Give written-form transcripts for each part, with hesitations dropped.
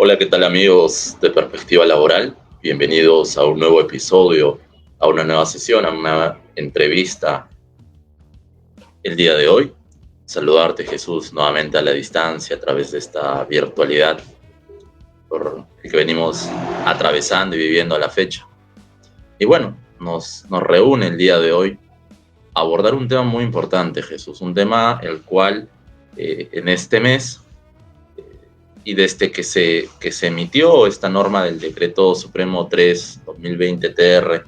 Hola, ¿qué tal amigos de Perspectiva Laboral? Bienvenidos a un nuevo episodio, a una nueva sesión, a una entrevista el día de hoy. Saludarte, Jesús, nuevamente a la distancia a través de esta virtualidad por el que venimos atravesando y viviendo a la fecha. Y bueno, nos reúne el día de hoy abordar un tema muy importante, Jesús, un tema el cual en este mes y desde que se emitió esta norma del Decreto Supremo 3/2020 TR,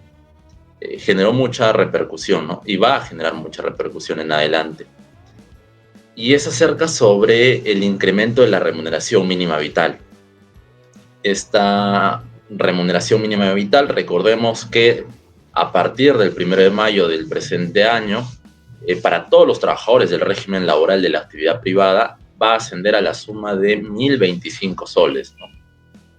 generó mucha repercusión, ¿no? Y va a generar mucha repercusión en adelante. Y es acerca sobre el incremento de la remuneración mínima vital. Esta remuneración mínima vital, recordemos que a partir del 1 de mayo del presente año, para todos los trabajadores del régimen laboral de la actividad privada, va a ascender a la suma de 1.025 soles, ¿no?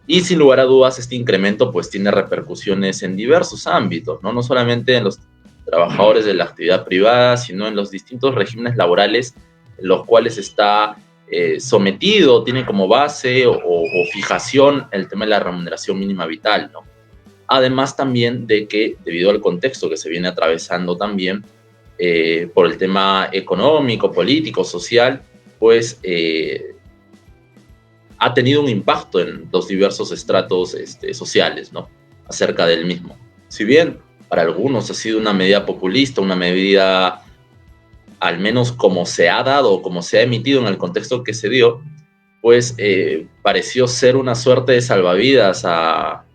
Y sin lugar a dudas, este incremento pues tiene repercusiones en diversos ámbitos, ¿no? No solamente en los trabajadores de la actividad privada, sino en los distintos regímenes laborales en los cuales está sometido, tiene como base o fijación el tema de la remuneración mínima vital, ¿no? Además también de que, debido al contexto que se viene atravesando también, por el tema económico, político, social, pues ha tenido un impacto en los diversos estratos sociales, ¿no? Acerca del mismo. Si bien para algunos ha sido una medida populista, una medida, al menos como se ha dado, como se ha emitido en el contexto que se dio, pues pareció ser una suerte de salvavidas a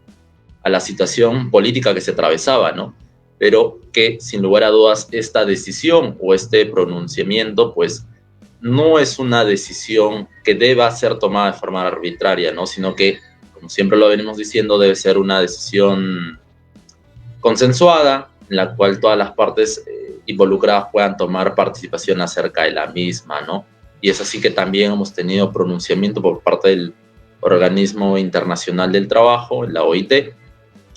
la situación política que se atravesaba, ¿no? Pero que sin lugar a dudas esta decisión o este pronunciamiento, pues no es una decisión que deba ser tomada de forma arbitraria, ¿no? Sino que, como siempre lo venimos diciendo, debe ser una decisión consensuada en la cual todas las partes involucradas puedan tomar participación acerca de la misma, ¿no? Y es así que también hemos tenido pronunciamiento por parte del Organismo Internacional del Trabajo, la OIT,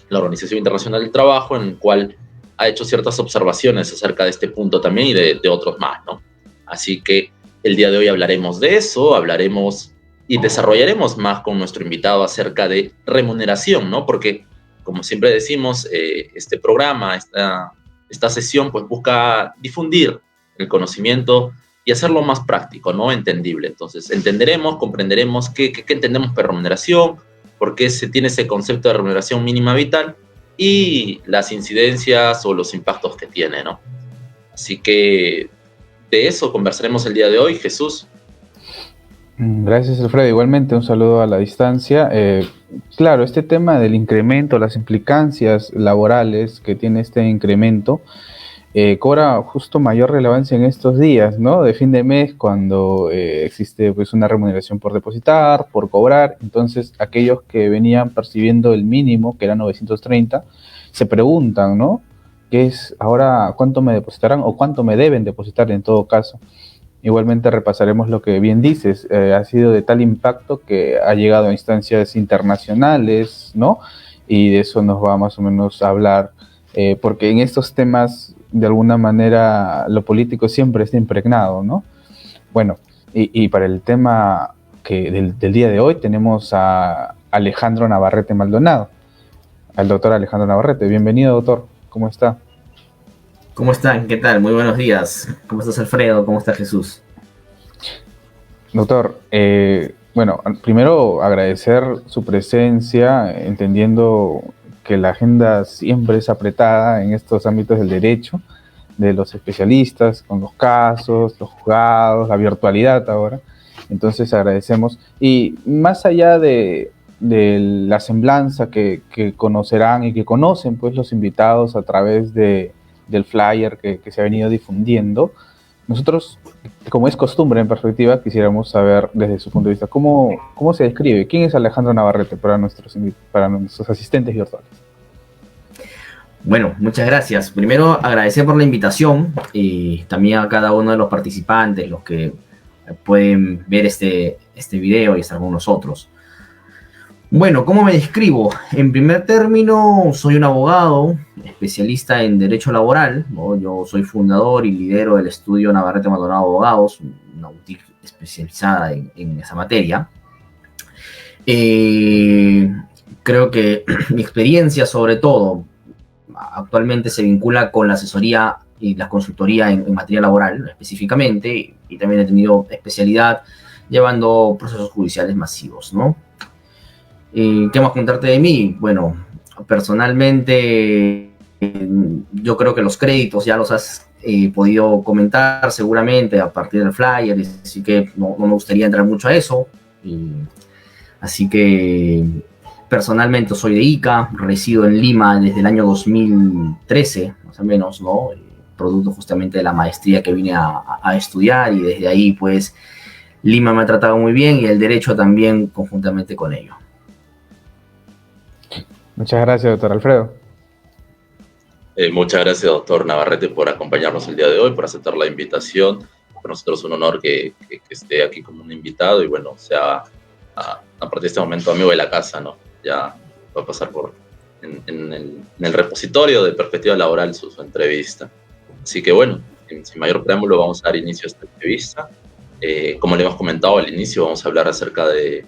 la Organización Internacional del Trabajo, en el cual ha hecho ciertas observaciones acerca de este punto también y de otros más, ¿no? Así que el día de hoy hablaremos de eso, hablaremos y desarrollaremos más con nuestro invitado acerca de remuneración, ¿no? Porque, como siempre decimos, este programa, esta sesión, pues busca difundir el conocimiento y hacerlo más práctico, ¿no? Entendible. Entonces, entenderemos, comprenderemos qué entendemos por remuneración, por qué se tiene ese concepto de remuneración mínima vital y las incidencias o los impactos que tiene, ¿no? Así que de eso conversaremos el día de hoy, Jesús. Gracias, Alfredo. Igualmente, un saludo a la distancia. Claro, este tema del incremento, las implicancias laborales que tiene este incremento, cobra justo mayor relevancia en estos días, ¿no? De fin de mes, cuando existe pues una remuneración por depositar, por cobrar. Entonces, aquellos que venían percibiendo el mínimo, que era 930, se preguntan, ¿no? ¿Qué es ahora? ¿Cuánto me depositarán o cuánto me deben depositar en todo caso? Igualmente repasaremos lo que bien dices, ha sido de tal impacto que ha llegado a instancias internacionales, ¿no? Y de eso nos va más o menos a hablar, porque en estos temas, de alguna manera, lo político siempre está impregnado, ¿no? Bueno, y para el tema del día de hoy tenemos a Alejandro Navarrete Maldonado, al doctor Alejandro Navarrete. Bienvenido, doctor, ¿cómo está? ¿Cómo están? ¿Qué tal? Muy buenos días. ¿Cómo estás, Alfredo? ¿Cómo está Jesús? Doctor, bueno, primero agradecer su presencia, entendiendo que la agenda siempre es apretada en estos ámbitos del derecho, de los especialistas, con los casos, los juzgados, la virtualidad ahora. Entonces agradecemos. Y más allá de la semblanza que conocerán y que conocen pues los invitados a través del flyer que se ha venido difundiendo, nosotros, como es costumbre en perspectiva, quisiéramos saber desde su punto de vista cómo se describe, quién es Alejandro Navarrete para nuestros asistentes virtuales. Bueno, muchas gracias. Primero, agradecer por la invitación y también a cada uno de los participantes, los que pueden ver este video y estar con nosotros. Bueno, ¿cómo me describo? En primer término, soy un abogado especialista en derecho laboral, ¿no? Yo soy fundador y lidero del estudio Navarrete Maldonado Abogados, una boutique especializada en esa materia. Creo que mi experiencia, sobre todo, actualmente se vincula con la asesoría y la consultoría en materia laboral específicamente, y también he tenido especialidad llevando procesos judiciales masivos, ¿no? ¿Qué más contarte de mí? Bueno, personalmente yo creo que los créditos ya los has podido comentar seguramente a partir del flyer, así que no me gustaría entrar mucho a eso. Así que personalmente soy de Ica, resido en Lima desde el año 2013, más o menos, ¿no? Producto justamente de la maestría que vine a estudiar, y desde ahí pues Lima me ha tratado muy bien y el derecho también conjuntamente con ello. Muchas gracias, doctor Alfredo. Muchas gracias, doctor Navarrete, por acompañarnos el día de hoy, por aceptar la invitación. Para nosotros es un honor que esté aquí como un invitado y, bueno, sea a partir de este momento amigo de la casa, ¿no? Ya va a pasar en el repositorio de perspectiva laboral su entrevista. Así que, bueno, sin mayor preámbulo vamos a dar inicio a esta entrevista. Como le hemos comentado al inicio, vamos a hablar acerca de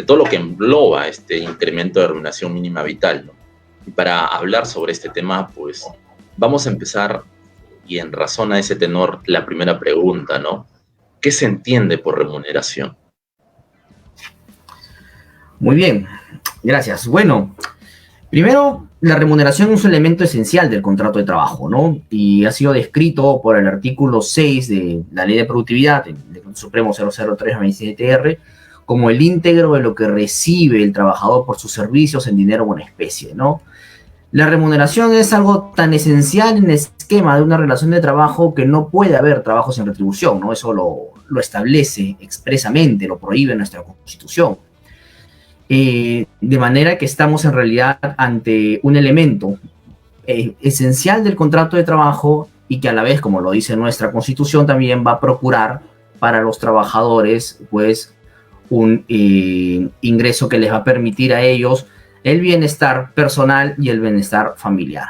todo lo que engloba este incremento de remuneración mínima vital, ¿no? Y para hablar sobre este tema, pues vamos a empezar, y en razón a ese tenor, la primera pregunta, ¿no? ¿Qué se entiende por remuneración? Muy bien, gracias. Bueno, primero, la remuneración es un elemento esencial del contrato de trabajo, ¿no? Y ha sido descrito por el artículo 6 de la Ley de Productividad, del Decreto Supremo 003/27R, como el íntegro de lo que recibe el trabajador por sus servicios en dinero o en especie, ¿no? La remuneración es algo tan esencial en el esquema de una relación de trabajo que no puede haber trabajo sin retribución, ¿no? Eso lo establece expresamente, lo prohíbe nuestra Constitución. De manera que estamos en realidad ante un elemento esencial del contrato de trabajo, y que a la vez, como lo dice nuestra Constitución, también va a procurar para los trabajadores pues un ingreso que les va a permitir a ellos el bienestar personal y el bienestar familiar.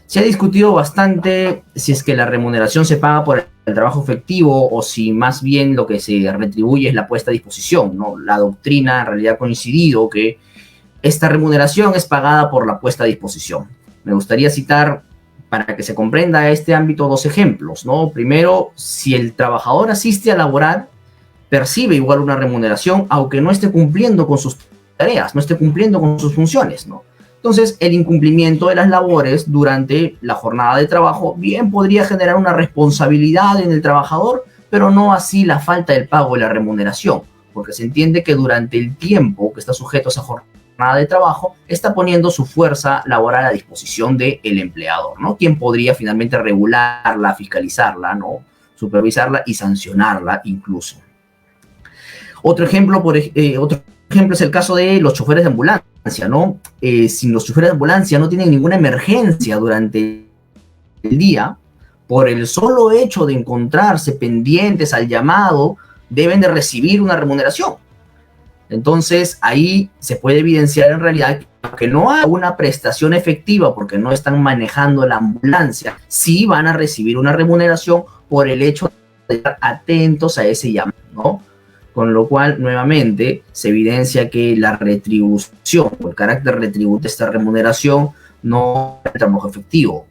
Se ha discutido bastante si es que la remuneración se paga por el trabajo efectivo o si más bien lo que se retribuye es la puesta a disposición, ¿no? La doctrina en realidad ha coincidido que esta remuneración es pagada por la puesta a disposición. Me gustaría citar, para que se comprenda este ámbito, dos ejemplos, ¿no? Primero, si el trabajador asiste a laborar, percibe igual una remuneración, aunque no esté cumpliendo con sus tareas, no esté cumpliendo con sus funciones, ¿no? Entonces, el incumplimiento de las labores durante la jornada de trabajo bien podría generar una responsabilidad en el trabajador, pero no así la falta del pago de la remuneración, porque se entiende que durante el tiempo que está sujeto a esa jornada de trabajo, está poniendo su fuerza laboral a disposición del empleador, ¿no? Quien podría finalmente regularla, fiscalizarla, ¿no? Supervisarla y sancionarla incluso. Otro ejemplo es el caso de los choferes de ambulancia, ¿no? Si los choferes de ambulancia no tienen ninguna emergencia durante el día, por el solo hecho de encontrarse pendientes al llamado, deben de recibir una remuneración. Entonces, ahí se puede evidenciar en realidad que no hay una prestación efectiva porque no están manejando la ambulancia, sí van a recibir una remuneración por el hecho de estar atentos a ese llamado, ¿no? Con lo cual, nuevamente, se evidencia que la retribución o el carácter retributivo de esta remuneración no es el trabajo efectivo,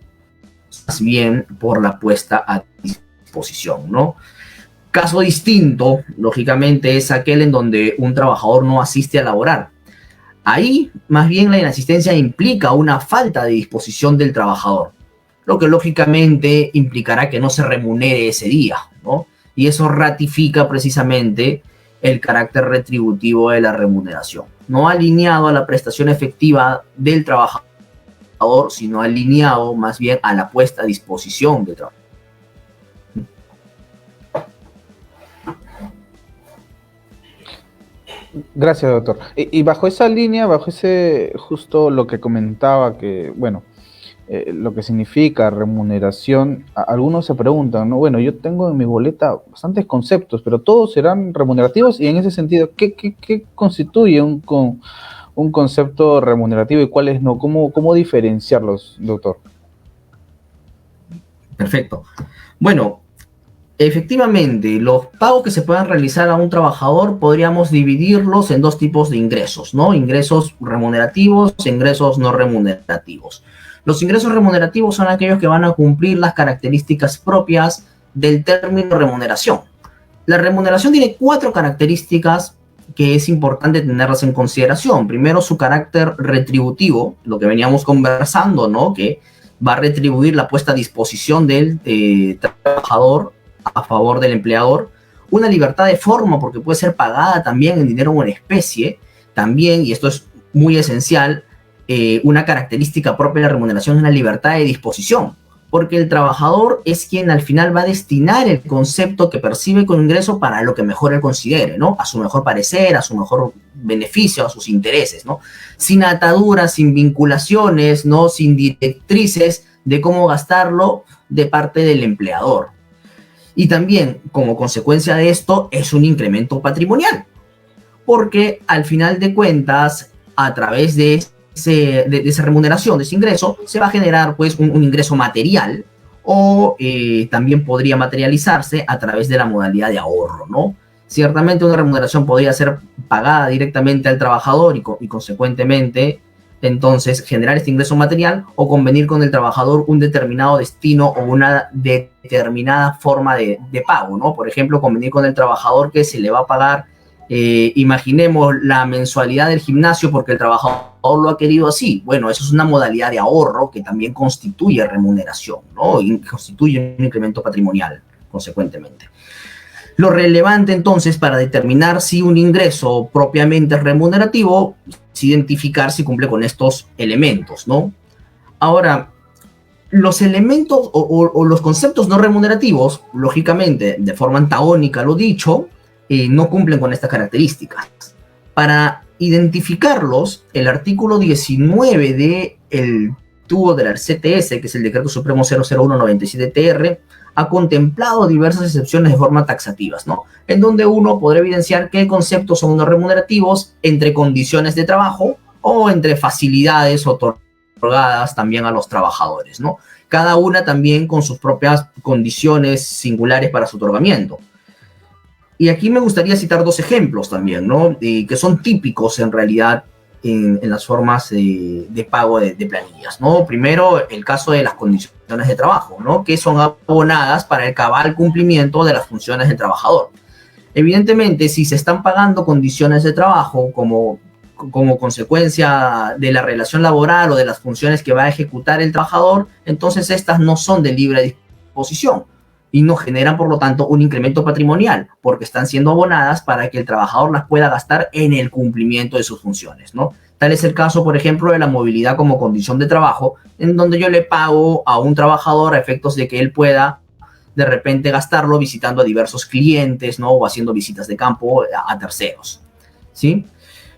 más bien por la puesta a disposición, ¿no? Caso distinto, lógicamente, es aquel en donde un trabajador no asiste a laborar. Ahí, más bien, la inasistencia implica una falta de disposición del trabajador, lo que lógicamente implicará que no se remunere ese día, ¿no? Y eso ratifica precisamente el carácter retributivo de la remuneración, no alineado a la prestación efectiva del trabajador, sino alineado más bien a la puesta a disposición del trabajo. Gracias, doctor. Y bajo esa línea, bajo ese, justo lo que comentaba, que, bueno, lo que significa remuneración, algunos se preguntan, ¿no? Bueno, yo tengo en mi boleta bastantes conceptos, pero todos serán remunerativos, y en ese sentido, ¿qué constituye un concepto remunerativo y cuáles no? ¿Cómo diferenciarlos, doctor? Perfecto. Bueno, Efectivamente, los pagos que se puedan realizar a un trabajador podríamos dividirlos en dos tipos de ingresos, ¿no? Ingresos remunerativos e ingresos no remunerativos. Los ingresos remunerativos son aquellos que van a cumplir las características propias del término remuneración. La remuneración tiene 4 características que es importante tenerlas en consideración. Primero, su carácter retributivo, lo que veníamos conversando, ¿no? Que va a retribuir la puesta a disposición del trabajador a favor del empleador. Una libertad de forma, porque puede ser pagada también en dinero o en especie. También, y esto es muy esencial, una característica propia de la remuneración es la libertad de disposición, porque el trabajador es quien al final va a destinar el concepto que percibe con ingreso para lo que mejor él considere, ¿no? A su mejor parecer, a su mejor beneficio, a sus intereses, ¿no? Sin ataduras, sin vinculaciones, ¿no? Sin directrices de cómo gastarlo de parte del empleador. Y también, como consecuencia de esto, es un incremento patrimonial, porque al final de cuentas, a través de esa remuneración, de ese ingreso, se va a generar pues un ingreso material, o también podría materializarse a través de la modalidad de ahorro, ¿no? Ciertamente una remuneración podría ser pagada directamente al trabajador y consecuentemente entonces generar este ingreso material, o convenir con el trabajador un determinado destino o una determinada forma de pago, ¿no? Por ejemplo, convenir con el trabajador que se le va a pagar, imaginemos, la mensualidad del gimnasio porque el trabajador lo ha querido así. Bueno, eso es una modalidad de ahorro que también constituye remuneración, ¿no? Y constituye un incremento patrimonial, consecuentemente. Lo relevante, entonces, para determinar si un ingreso propiamente es remunerativo, es identificar si cumple con estos elementos, ¿no? Ahora, los elementos o los conceptos no remunerativos, lógicamente, de forma antagónica, lo dicho, no cumplen con estas características. Para identificarlos, el artículo 19 del tubo de la CTS, que es el Decreto Supremo 00197-TR, ha contemplado diversas excepciones de forma taxativas, ¿no? En donde uno podrá evidenciar qué conceptos son no remunerativos entre condiciones de trabajo o entre facilidades otorgadas también a los trabajadores, ¿no? Cada una también con sus propias condiciones singulares para su otorgamiento. Y aquí me gustaría citar 2 ejemplos también, ¿no? Que son típicos en realidad en las formas de pago de planillas, ¿no? Primero, el caso de las condiciones de trabajo, ¿no? Que son abonadas para el cabal cumplimiento de las funciones del trabajador. Evidentemente, si se están pagando condiciones de trabajo como consecuencia de la relación laboral o de las funciones que va a ejecutar el trabajador, entonces estas no son de libre disposición y no generan, por lo tanto, un incremento patrimonial, porque están siendo abonadas para que el trabajador las pueda gastar en el cumplimiento de sus funciones, ¿no? Tal es el caso, por ejemplo, de la movilidad como condición de trabajo, en donde yo le pago a un trabajador a efectos de que él pueda de repente gastarlo visitando a diversos clientes, ¿no? O haciendo visitas de campo a terceros, ¿sí?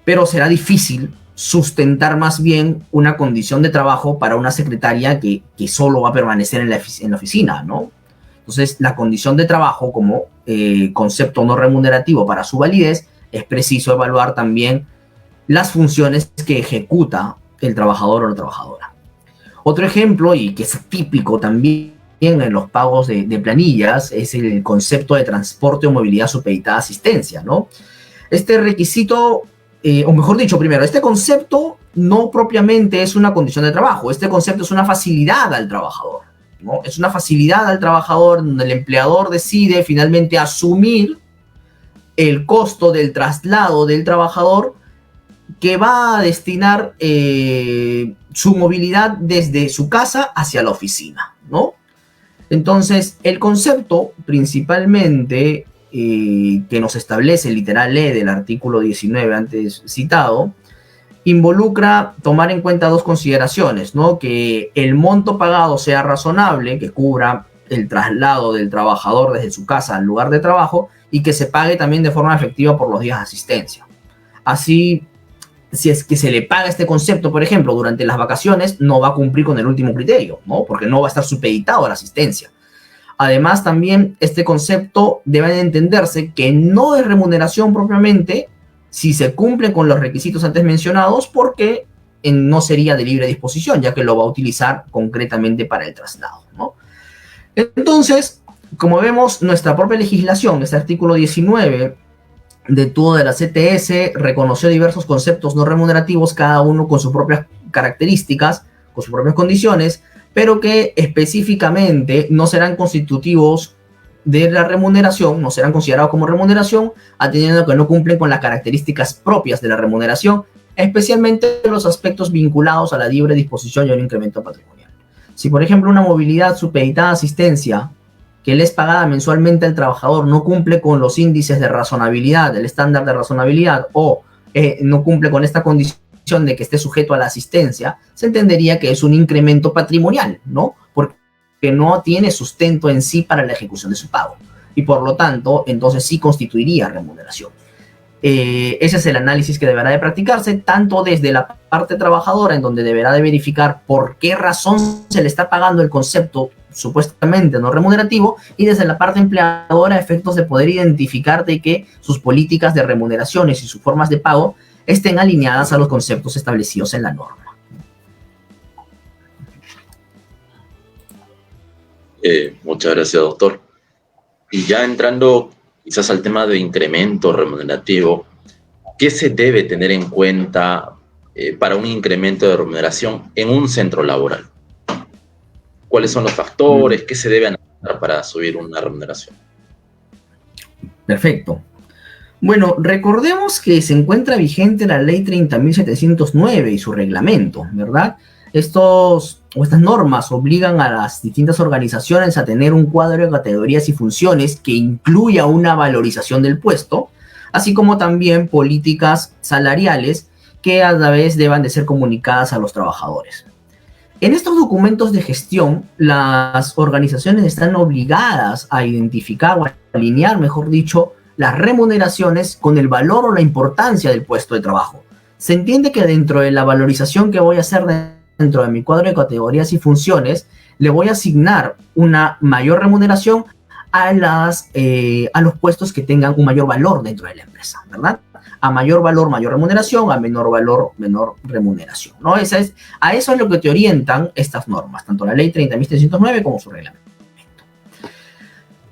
Pero será difícil sustentar más bien una condición de trabajo para una secretaria que solo va a permanecer en la oficina, ¿no? Entonces, la condición de trabajo como concepto no remunerativo para su validez, es preciso evaluar también las funciones que ejecuta el trabajador o la trabajadora. Otro ejemplo, y que es típico también en los pagos de planillas, es el concepto de transporte o movilidad supeditada a asistencia, ¿no? Este requisito, o mejor dicho, primero, este concepto no propiamente es una condición de trabajo, este concepto es una facilidad al trabajador, ¿no? Es una facilidad al trabajador donde el empleador decide finalmente asumir el costo del traslado del trabajador, que va a destinar su movilidad desde su casa hacia la oficina, ¿no? Entonces, el concepto principalmente que nos establece el literal E del artículo 19 antes citado, involucra tomar en cuenta 2 consideraciones, ¿no? Que el monto pagado sea razonable, que cubra el traslado del trabajador desde su casa al lugar de trabajo, y que se pague también de forma efectiva por los días de asistencia. Así, si es que se le paga este concepto, por ejemplo, durante las vacaciones, no va a cumplir con el último criterio, ¿no? Porque no va a estar supeditado a la asistencia. Además, también este concepto debe entenderse que no es remuneración propiamente si se cumple con los requisitos antes mencionados, porque no sería de libre disposición, ya que lo va a utilizar concretamente para el traslado, ¿no? Entonces, como vemos, nuestra propia legislación, este artículo 19 de todo de la CTS, reconoció diversos conceptos no remunerativos, cada uno con sus propias características, con sus propias condiciones, pero que específicamente no serán constitutivos de la remuneración, no serán considerados como remuneración, atendiendo a que no cumplen con las características propias de la remuneración, especialmente los aspectos vinculados a la libre disposición y al incremento patrimonial. Si, por ejemplo, una movilidad supeditada a asistencia que le es pagada mensualmente al trabajador no cumple con los índices de razonabilidad, el estándar de razonabilidad, o no cumple con esta condición de que esté sujeto a la asistencia, se entendería que es un incremento patrimonial, ¿no? Porque no tiene sustento en sí para la ejecución de su pago. Y por lo tanto, entonces sí constituiría remuneración. Ese es el análisis que deberá de practicarse, tanto desde la parte trabajadora, en donde deberá de verificar por qué razón se le está pagando el concepto supuestamente no remunerativo, y desde la parte empleadora, a efectos de poder identificar de que sus políticas de remuneraciones y sus formas de pago estén alineadas a los conceptos establecidos en la norma. Muchas gracias, doctor. Y ya entrando quizás al tema de incremento remunerativo, ¿qué se debe tener en cuenta para un incremento de remuneración en un centro laboral? ¿Cuáles son los factores? ¿Qué se debe analizar para subir una remuneración? Perfecto. Bueno, recordemos que se encuentra vigente la Ley 30.709 y su reglamento, ¿verdad? Estas normas obligan a las distintas organizaciones a tener un cuadro de categorías y funciones que incluya una valorización del puesto, así como también políticas salariales que a la vez deban de ser comunicadas a los trabajadores. En estos documentos de gestión, las organizaciones están obligadas a identificar o a alinear, mejor dicho, las remuneraciones con el valor o la importancia del puesto de trabajo. Se entiende que dentro de la valorización que voy a hacer dentro de mi cuadro de categorías y funciones, le voy a asignar una mayor remuneración a los puestos que tengan un mayor valor dentro de la empresa, ¿verdad? A mayor valor, mayor remuneración; a menor valor, menor remuneración, ¿no? A eso es lo que te orientan estas normas, tanto la Ley 30.709 como su reglamento.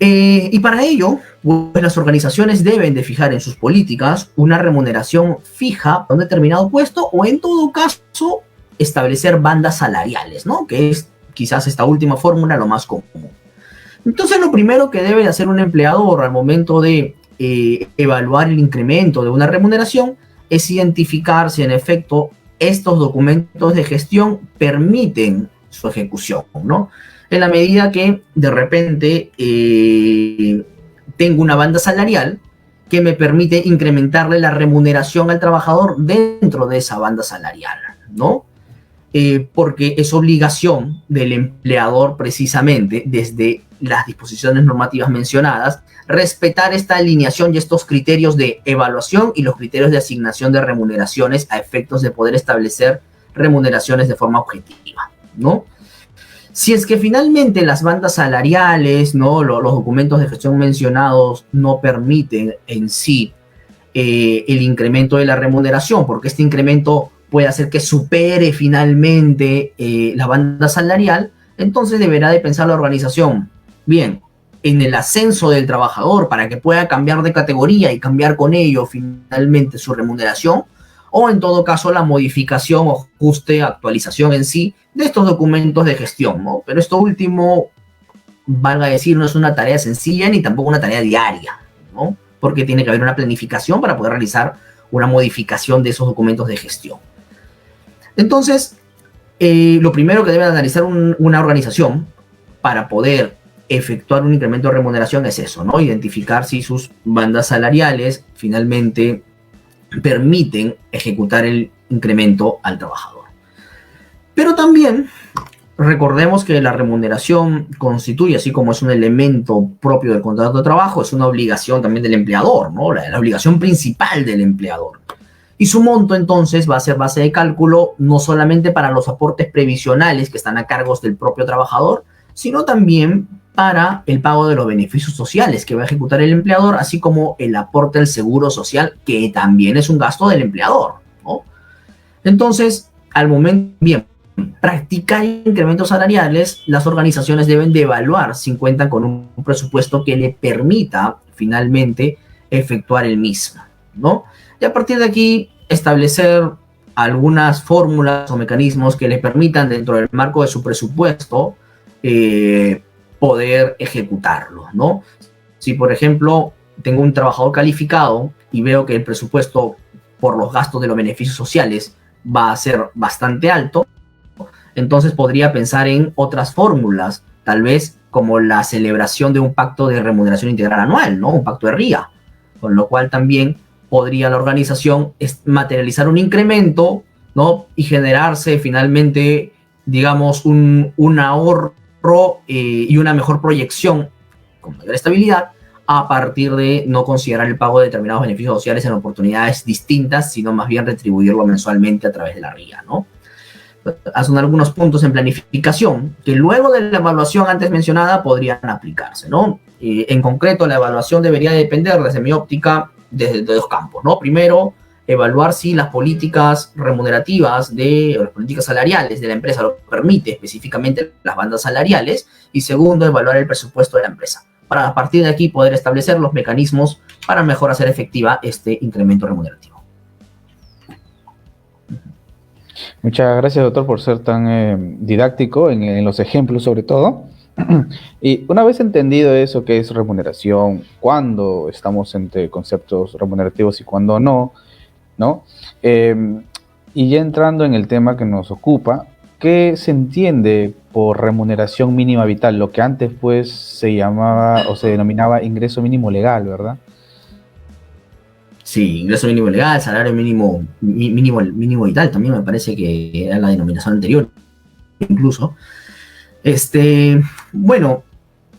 Y para ello, pues las organizaciones deben de fijar en sus políticas una remuneración fija para un determinado puesto, o en todo caso, establecer bandas salariales, ¿no? Que es quizás esta última fórmula lo más común. Entonces, lo primero que debe hacer un empleador al momento de evaluar el incremento de una remuneración es identificar si en efecto estos documentos de gestión permiten su ejecución, ¿no? En la medida que de repente tengo una banda salarial que me permite incrementarle la remuneración al trabajador dentro de esa banda salarial, ¿no? Porque es obligación del empleador, precisamente desde las disposiciones normativas mencionadas, respetar esta alineación y estos criterios de evaluación y los criterios de asignación de remuneraciones a efectos de poder establecer remuneraciones de forma objetiva, ¿no? Si es que finalmente las bandas salariales, ¿no?, los documentos de gestión mencionados no permiten en sí el incremento de la remuneración, porque este incremento puede hacer que supere finalmente la banda salarial, entonces deberá de pensar la organización, bien, en el ascenso del trabajador para que pueda cambiar de categoría y cambiar con ello finalmente su remuneración, o en todo caso la modificación o ajuste, actualización en sí de estos documentos de gestión, ¿no? Pero esto último, valga decir, no es una tarea sencilla ni tampoco una tarea diaria, ¿no? Porque tiene que haber una planificación para poder realizar una modificación de esos documentos de gestión. Entonces, lo primero que debe analizar una organización para poder efectuar un incremento de remuneración es eso, ¿no? Identificar si sus bandas salariales finalmente permiten ejecutar el incremento al trabajador. Pero también recordemos que la remuneración constituye, así como es un elemento propio del contrato de trabajo, es una obligación también del empleador, ¿no? La obligación principal del empleador. Y su monto, entonces, va a ser base de cálculo no solamente para los aportes previsionales que están a cargo del propio trabajador, sino también para el pago de los beneficios sociales que va a ejecutar el empleador, así como el aporte al seguro social, que también es un gasto del empleador, ¿no? Entonces, al momento, bien, practicar incrementos salariales, las organizaciones deben de evaluar si cuentan con un presupuesto que le permita finalmente efectuar el mismo, ¿no? Y a partir de aquí establecer algunas fórmulas o mecanismos que le permitan, dentro del marco de su presupuesto, poder ejecutarlo, ¿no? Si, por ejemplo, tengo un trabajador calificado y veo que el presupuesto por los gastos de los beneficios sociales va a ser bastante alto, entonces podría pensar en otras fórmulas, tal vez como la celebración de un pacto de remuneración integral anual, ¿no? Un pacto de RIA, con lo cual también podría la organización materializar un incremento, ¿no? Y generarse finalmente, digamos, un ahorro y una mejor proyección con mayor estabilidad a partir de no considerar el pago de determinados beneficios sociales en oportunidades distintas, sino más bien retribuirlo mensualmente a través de la RIA, ¿no? Hacen algunos puntos en planificación que luego de la evaluación antes mencionada podrían aplicarse, ¿no? En concreto, la evaluación debería depender, desde mi óptica, de dos campos, ¿no? Primero, evaluar si las políticas remunerativas o las políticas salariales de la empresa lo permite, específicamente las bandas salariales, y segundo, evaluar el presupuesto de la empresa, para a partir de aquí poder establecer los mecanismos para mejor hacer efectiva este incremento remunerativo. Muchas gracias, doctor, por ser tan didáctico en los ejemplos, sobre todo. Y una vez entendido eso, que es remuneración, cuándo estamos entre conceptos remunerativos y cuándo no, ¿no? Y ya entrando en el tema que nos ocupa, ¿qué se entiende por remuneración mínima vital? Lo que antes pues se llamaba o se denominaba ingreso mínimo legal, ¿verdad? Sí, ingreso mínimo legal, salario mínimo vital, también me parece que era la denominación anterior, incluso. Bueno,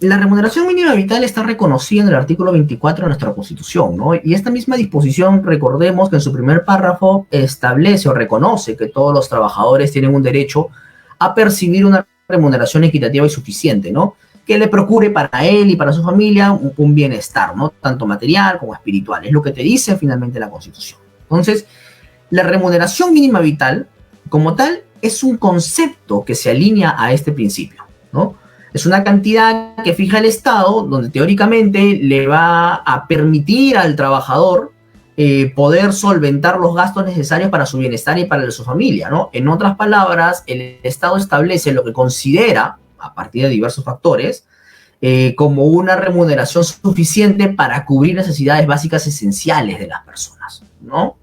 la remuneración mínima vital está reconocida en el artículo 24 de nuestra Constitución, ¿no? Y esta misma disposición, recordemos que en su primer párrafo establece o reconoce que todos los trabajadores tienen un derecho a percibir una remuneración equitativa y suficiente, ¿no? Que le procure para él y para su familia un bienestar, ¿no? Tanto material como espiritual. Es lo que te dice finalmente la Constitución. Entonces, la remuneración mínima vital, como tal, es un concepto que se alinea a este principio, ¿no? Es una cantidad que fija el Estado, donde teóricamente le va a permitir al trabajador poder solventar los gastos necesarios para su bienestar y para el de su familia, ¿no? En otras palabras, el Estado establece lo que considera, a partir de diversos factores, como una remuneración suficiente para cubrir necesidades básicas esenciales de las personas, ¿no?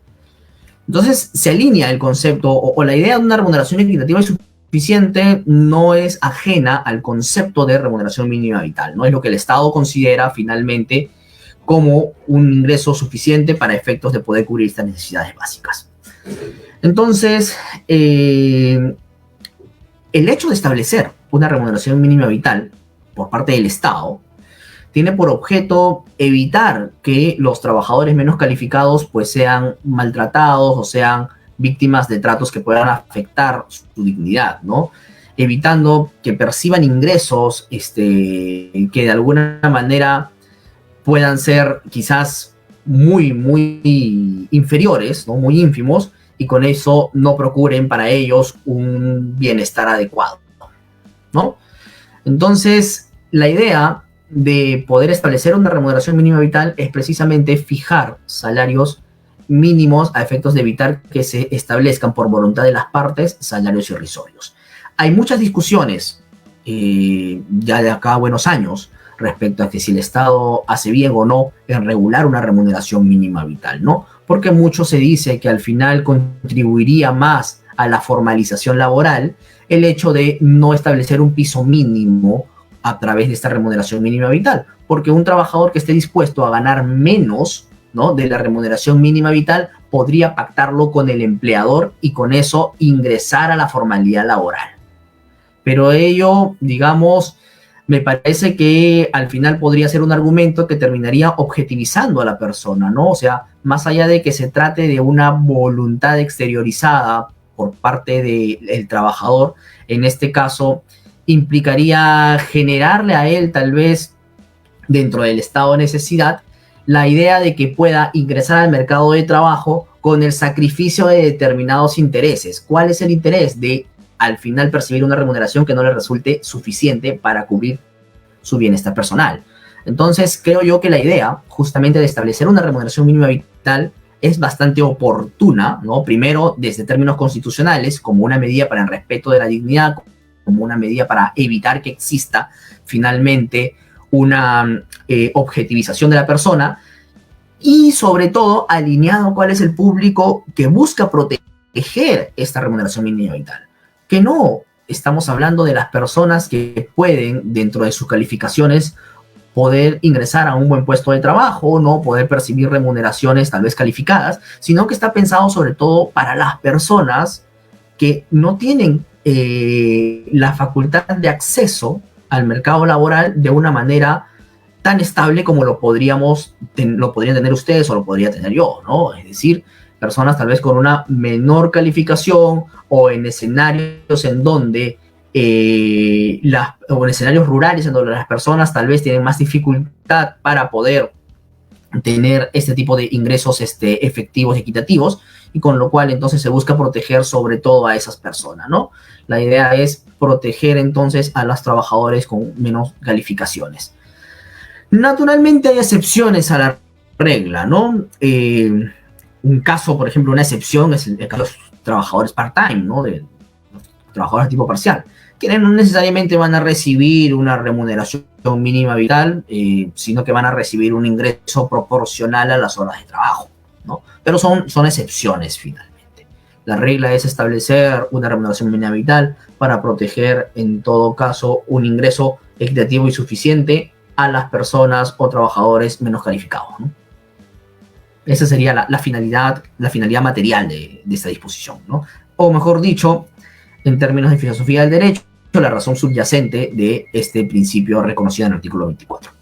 Entonces, se alinea el concepto o la idea de una remuneración equitativa y suficiente no es ajena al concepto de remuneración mínima vital, ¿no? Es lo que el Estado considera finalmente como un ingreso suficiente para efectos de poder cubrir estas necesidades básicas. Entonces, el hecho de establecer una remuneración mínima vital por parte del Estado tiene por objeto evitar que los trabajadores menos calificados pues sean maltratados o sean víctimas de tratos que puedan afectar su dignidad, ¿no? Evitando que perciban ingresos que de alguna manera puedan ser quizás muy inferiores, ¿no? Muy ínfimos, y con eso no procuren para ellos un bienestar adecuado, ¿no? Entonces, la idea de poder establecer una remuneración mínima vital es precisamente fijar salarios mínimos a efectos de evitar que se establezcan por voluntad de las partes salarios irrisorios. Hay muchas discusiones ya de acá a buenos años respecto a que si el Estado hace bien o no en regular una remuneración mínima vital, ¿no? Porque mucho se dice que al final contribuiría más a la formalización laboral el hecho de no establecer un piso mínimo a través de esta remuneración mínima vital, porque un trabajador que esté dispuesto a ganar menos, ¿no?, de la remuneración mínima vital podría pactarlo con el empleador y con eso ingresar a la formalidad laboral. Pero ello, digamos, me parece que al final podría ser un argumento que terminaría objetivizando a la persona, ¿no? O sea, más allá de que se trate de una voluntad exteriorizada por parte del trabajador, en este caso implicaría generarle a él, tal vez dentro del estado de necesidad, la idea de que pueda ingresar al mercado de trabajo con el sacrificio de determinados intereses. ¿Cuál es el interés? De al final percibir una remuneración que no les resulte suficiente para cubrir su bienestar personal. Entonces, creo yo que la idea justamente de establecer una remuneración mínima vital es bastante oportuna, ¿no? Primero, desde términos constitucionales, como una medida para el respeto de la dignidad, como una medida para evitar que exista finalmente una objetivización de la persona, y sobre todo alineado cuál es el público que busca proteger esta remuneración mínima vital. Que no estamos hablando de las personas que pueden, dentro de sus calificaciones, poder ingresar a un buen puesto de trabajo, no poder percibir remuneraciones tal vez calificadas, sino que está pensado sobre todo para las personas que no tienen la facultad de acceso al mercado laboral de una manera tan estable como lo podrían tener ustedes o lo podría tener yo, ¿no? Es decir, personas tal vez con una menor calificación o en escenarios en donde o en escenarios rurales en donde las personas tal vez tienen más dificultad para poder tener este tipo de ingresos efectivos y equitativos, y con lo cual entonces se busca proteger sobre todo a esas personas, ¿no? La idea es proteger entonces a los trabajadores con menos calificaciones. Naturalmente hay excepciones a la regla, ¿no? Un caso, por ejemplo, una excepción es el caso de los trabajadores part-time, ¿no? De los trabajadores de tipo parcial, que no necesariamente van a recibir una remuneración mínima vital, sino que van a recibir un ingreso proporcional a las horas de trabajo, ¿no? Pero son excepciones finalmente. La regla es establecer una remuneración mínima vital para proteger, en todo caso, un ingreso equitativo y suficiente a las personas o trabajadores menos calificados, ¿no? Esa sería la finalidad material de esta disposición, ¿no? O mejor dicho, en términos de filosofía del derecho, la razón subyacente de este principio reconocido en el artículo 24.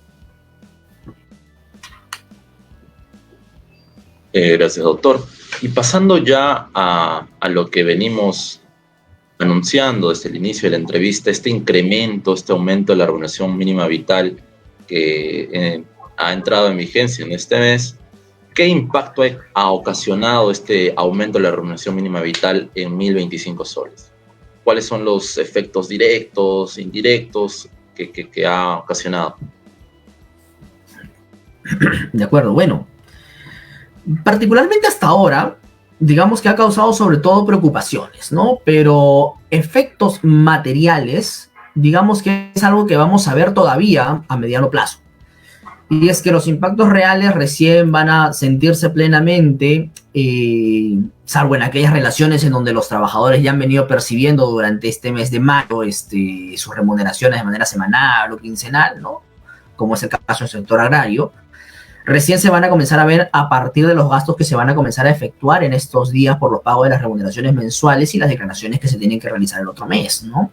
Gracias, doctor. Y pasando ya a lo que venimos anunciando desde el inicio de la entrevista, este incremento, este aumento de la remuneración mínima vital que ha entrado en vigencia en este mes, ¿qué impacto ha ocasionado este aumento de la remuneración mínima vital en 1.025 soles? ¿Cuáles son los efectos directos, indirectos que ha ocasionado? De acuerdo, bueno. Particularmente hasta ahora, digamos que ha causado sobre todo preocupaciones, ¿no? Pero efectos materiales, digamos que es algo que vamos a ver todavía a mediano plazo. Y es que los impactos reales recién van a sentirse plenamente, salvo en aquellas relaciones en donde los trabajadores ya han venido percibiendo durante este mes de mayo sus remuneraciones de manera semanal o quincenal, ¿no? Como es el caso del sector agrario. Recién se van a comenzar a ver a partir de los gastos que se van a comenzar a efectuar en estos días por los pagos de las remuneraciones mensuales y las declaraciones que se tienen que realizar el otro mes, ¿no?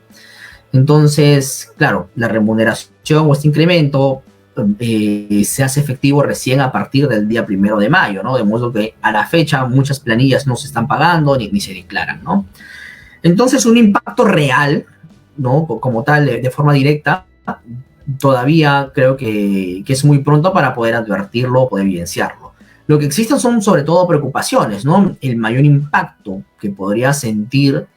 Entonces, claro, la remuneración o este incremento se hace efectivo recién a partir del día 1 de mayo, ¿no? De modo que a la fecha muchas planillas no se están pagando ni se declaran, ¿no? Entonces, un impacto real, ¿no? Como tal, de forma directa, todavía creo que es muy pronto para poder advertirlo o poder evidenciarlo. Lo que existen son sobre todo preocupaciones, ¿no? El mayor impacto que podría sentir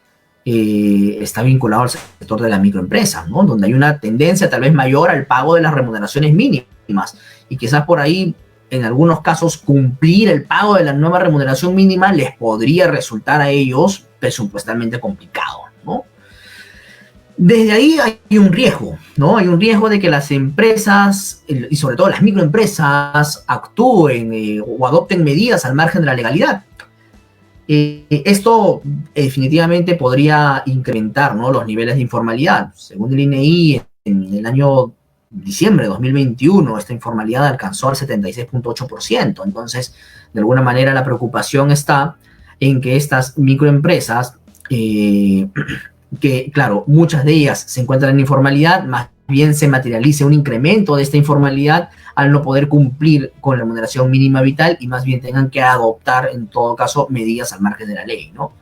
está vinculado al sector de la microempresa, ¿no? Donde hay una tendencia tal vez mayor al pago de las remuneraciones mínimas y quizás por ahí, en algunos casos, cumplir el pago de la nueva remuneración mínima les podría resultar a ellos presupuestalmente complicado, ¿no? Desde ahí hay un riesgo, ¿no? Hay un riesgo de que las empresas, y sobre todo las microempresas, actúen o adopten medidas al margen de la legalidad. Esto definitivamente podría incrementar, ¿no? Los niveles de informalidad. Según el INEI, en el año diciembre de 2021, esta informalidad alcanzó al 76.8%. Entonces, de alguna manera, la preocupación está en que estas microempresas, que, claro, muchas de ellas se encuentran en informalidad, más bien se materialice un incremento de esta informalidad al no poder cumplir con la remuneración mínima vital y más bien tengan que adoptar, en todo caso, medidas al margen de la ley, ¿no?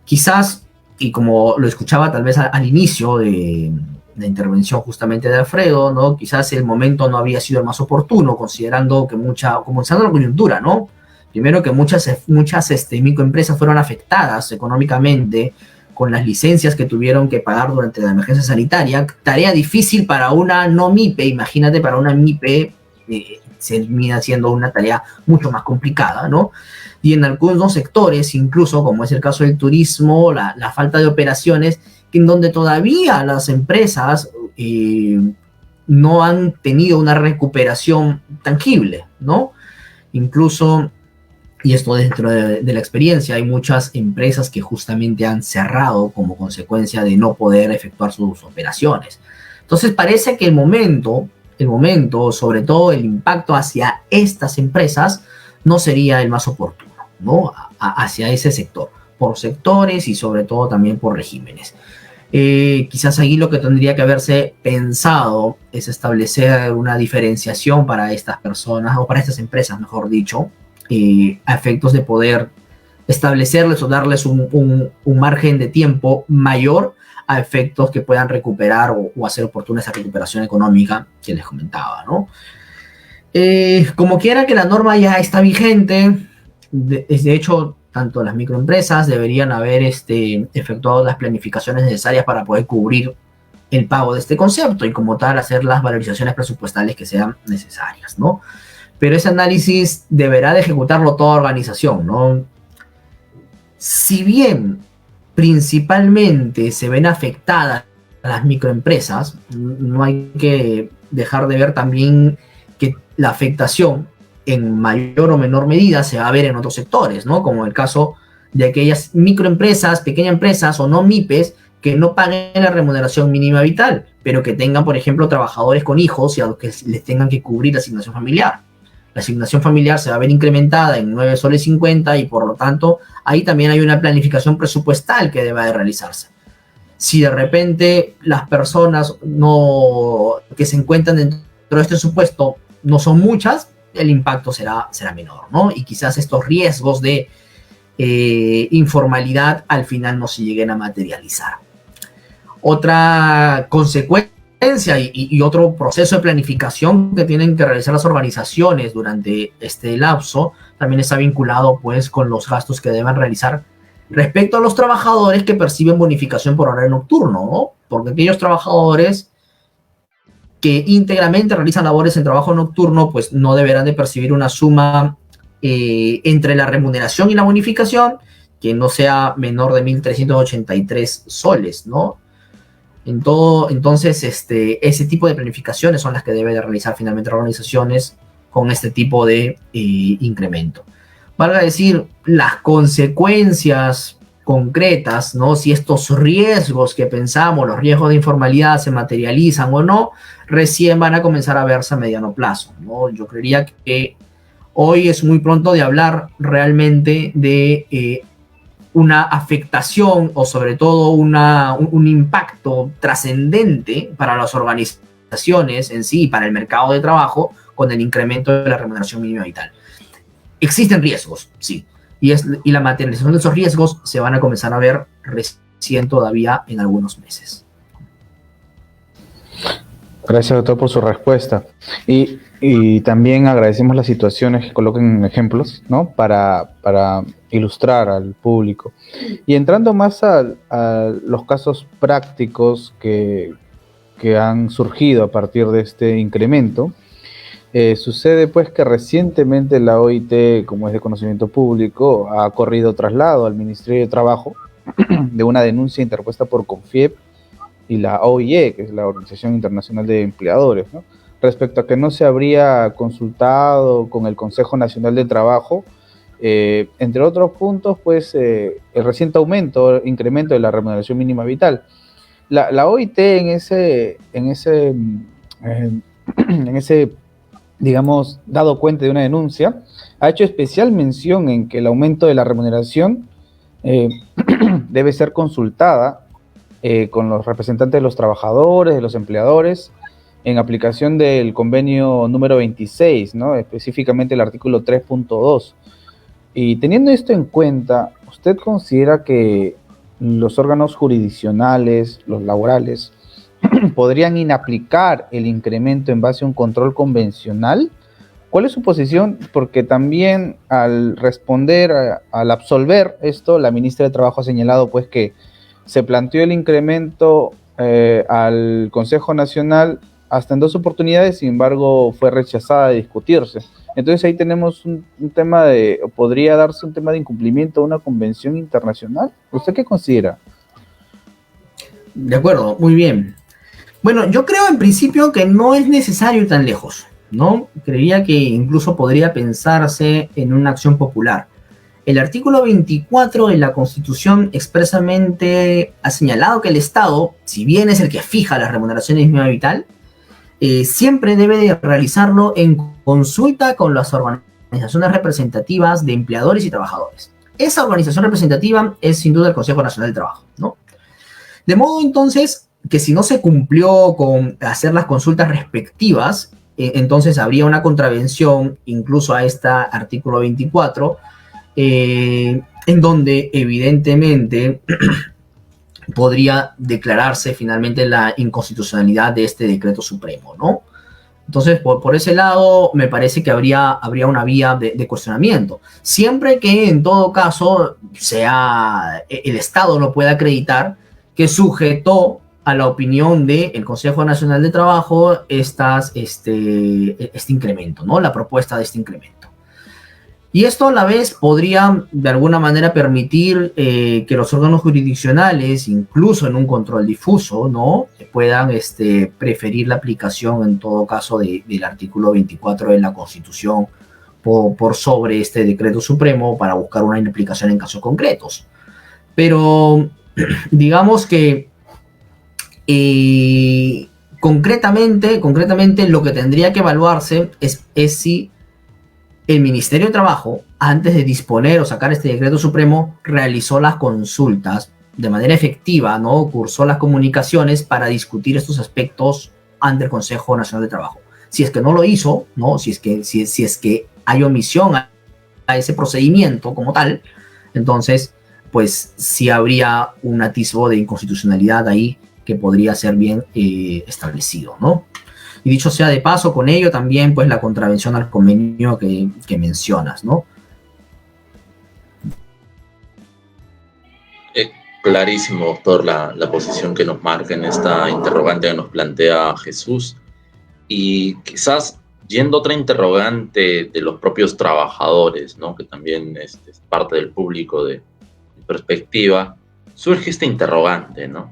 Quizás, y como lo escuchaba tal vez al inicio de la intervención justamente de Alfredo, ¿no? Quizás el momento no había sido el más oportuno, considerando que comenzando la coyuntura, ¿no? Primero que muchas microempresas fueron afectadas económicamente con las licencias que tuvieron que pagar durante la emergencia sanitaria, tarea difícil para una no MIPE, imagínate para una MIPE se termina siendo una tarea mucho más complicada, ¿no? Y en algunos sectores, incluso como es el caso del turismo, la falta de operaciones, en donde todavía las empresas no han tenido una recuperación tangible, ¿no? Incluso, y esto dentro de la experiencia, hay muchas empresas que justamente han cerrado como consecuencia de no poder efectuar sus operaciones. Entonces parece que el momento, sobre todo el impacto hacia estas empresas, no sería el más oportuno, ¿no? Hacia ese sector, por sectores y sobre todo también por regímenes. Quizás ahí lo que tendría que haberse pensado es establecer una diferenciación para estas personas, o para estas empresas, mejor dicho, a efectos de poder establecerles o darles un margen de tiempo mayor a efectos que puedan recuperar o hacer oportuna esa recuperación económica que les comentaba, ¿no? Como quiera que la norma ya está vigente, de hecho, tanto las microempresas deberían haber efectuado las planificaciones necesarias para poder cubrir el pago de este concepto y como tal hacer las valorizaciones presupuestales que sean necesarias, ¿no? Pero ese análisis deberá de ejecutarlo toda organización, ¿no? Si bien principalmente se ven afectadas las microempresas, no hay que dejar de ver también que la afectación en mayor o menor medida se va a ver en otros sectores, ¿no? Como el caso de aquellas microempresas, pequeñas empresas o no MIPES que no paguen la remuneración mínima vital, pero que tengan, por ejemplo, trabajadores con hijos y a los que les tengan que cubrir la asignación familiar. La asignación familiar se va a ver incrementada en 9 soles 50 y por lo tanto ahí también hay una planificación presupuestal que debe de realizarse. Si de repente las personas que se encuentran dentro de este supuesto no son muchas, el impacto será menor, ¿no? Y quizás estos riesgos de informalidad al final no se lleguen a materializar. Otra consecuencia y otro proceso de planificación que tienen que realizar las organizaciones durante este lapso también está vinculado pues con los gastos que deben realizar respecto a los trabajadores que perciben bonificación por horario nocturno, ¿no? Porque aquellos trabajadores que íntegramente realizan labores en trabajo nocturno pues no deberán de percibir una suma entre la remuneración y la bonificación que no sea menor de 1.383 soles, ¿no? Entonces, ese tipo de planificaciones son las que deben de realizar finalmente las organizaciones con este tipo de incremento. Valga decir, las consecuencias concretas, ¿no? Si estos riesgos que pensamos, los riesgos de informalidad se materializan o no, recién van a comenzar a verse a mediano plazo, ¿no? Yo creería que hoy es muy pronto de hablar realmente de una afectación o sobre todo un impacto trascendente para las organizaciones en sí y para el mercado de trabajo con el incremento de la remuneración mínima vital. Existen riesgos, sí, y la materialización de esos riesgos se van a comenzar a ver recién todavía en algunos meses. Gracias, doctor, por su respuesta. Y también agradecemos las situaciones que coloquen ejemplos, ¿no? Para ilustrar al público. Y entrando más a los casos prácticos que han surgido a partir de este incremento, sucede pues que recientemente la OIT, como es de conocimiento público, ha corrido traslado al Ministerio de Trabajo de una denuncia interpuesta por CONFIEP y la OIE, que es la Organización Internacional de Empleadores, ¿no? Respecto a que no se habría consultado con el Consejo Nacional de Trabajo, entre otros puntos, pues el reciente incremento de la remuneración mínima vital. La OIT en ese digamos, dado cuenta de una denuncia, ha hecho especial mención en que el aumento de la remuneración debe ser consultada con los representantes de los trabajadores, de los empleadores, en aplicación del convenio número 26, ¿no? Específicamente el artículo 3.2. Y teniendo esto en cuenta, ¿usted considera que los órganos jurisdiccionales, los laborales, podrían inaplicar el incremento en base a un control convencional? ¿Cuál es su posición? Porque también al responder, al absolver esto, la ministra de Trabajo ha señalado pues que se planteó el incremento al Consejo Nacional hasta en 2 oportunidades, sin embargo fue rechazada de discutirse. Entonces ahí tenemos un tema podría darse un tema de incumplimiento a una convención internacional. ¿Usted qué considera? De acuerdo, muy bien. Bueno, yo creo en principio que no es necesario ir tan lejos, ¿no? Creía que incluso podría pensarse en una acción popular. El artículo 24 de la Constitución expresamente ha señalado que el Estado, si bien es el que fija las remuneraciones mínima vital, siempre debe de realizarlo en consulta con las organizaciones representativas de empleadores y trabajadores. Esa organización representativa es sin duda el Consejo Nacional del Trabajo, ¿no? De modo entonces que si no se cumplió con hacer las consultas respectivas, entonces habría una contravención incluso a este artículo 24, en donde evidentemente podría declararse finalmente la inconstitucionalidad de este decreto supremo, ¿no? Entonces, por ese lado, me parece que habría una vía de cuestionamiento. Siempre que, en todo caso, el Estado no pueda acreditar que sujetó a la opinión del Consejo Nacional de Trabajo este incremento, ¿no? La propuesta de este incremento. Y esto a la vez podría de alguna manera permitir que los órganos jurisdiccionales, incluso en un control difuso, ¿no? Puedan preferir la aplicación en todo caso del artículo 24 de la Constitución por sobre este decreto supremo para buscar una aplicación en casos concretos. Pero digamos que concretamente lo que tendría que evaluarse es si el Ministerio de Trabajo, antes de disponer o sacar este decreto supremo, realizó las consultas de manera efectiva, ¿no? Cursó las comunicaciones para discutir estos aspectos ante el Consejo Nacional de Trabajo. Si es que no lo hizo, ¿no? Si es que hay omisión a ese procedimiento como tal, entonces, pues sí habría un atisbo de inconstitucionalidad ahí que podría ser bien establecido, ¿no? Y dicho sea de paso, con ello también pues la contravención al convenio que mencionas, ¿no? Clarísimo, doctor, la posición que nos marca en esta interrogante que nos plantea Jesús. Y quizás yendo a otra interrogante de los propios trabajadores, ¿no? Que también es parte del público de perspectiva, surge esta interrogante, ¿no?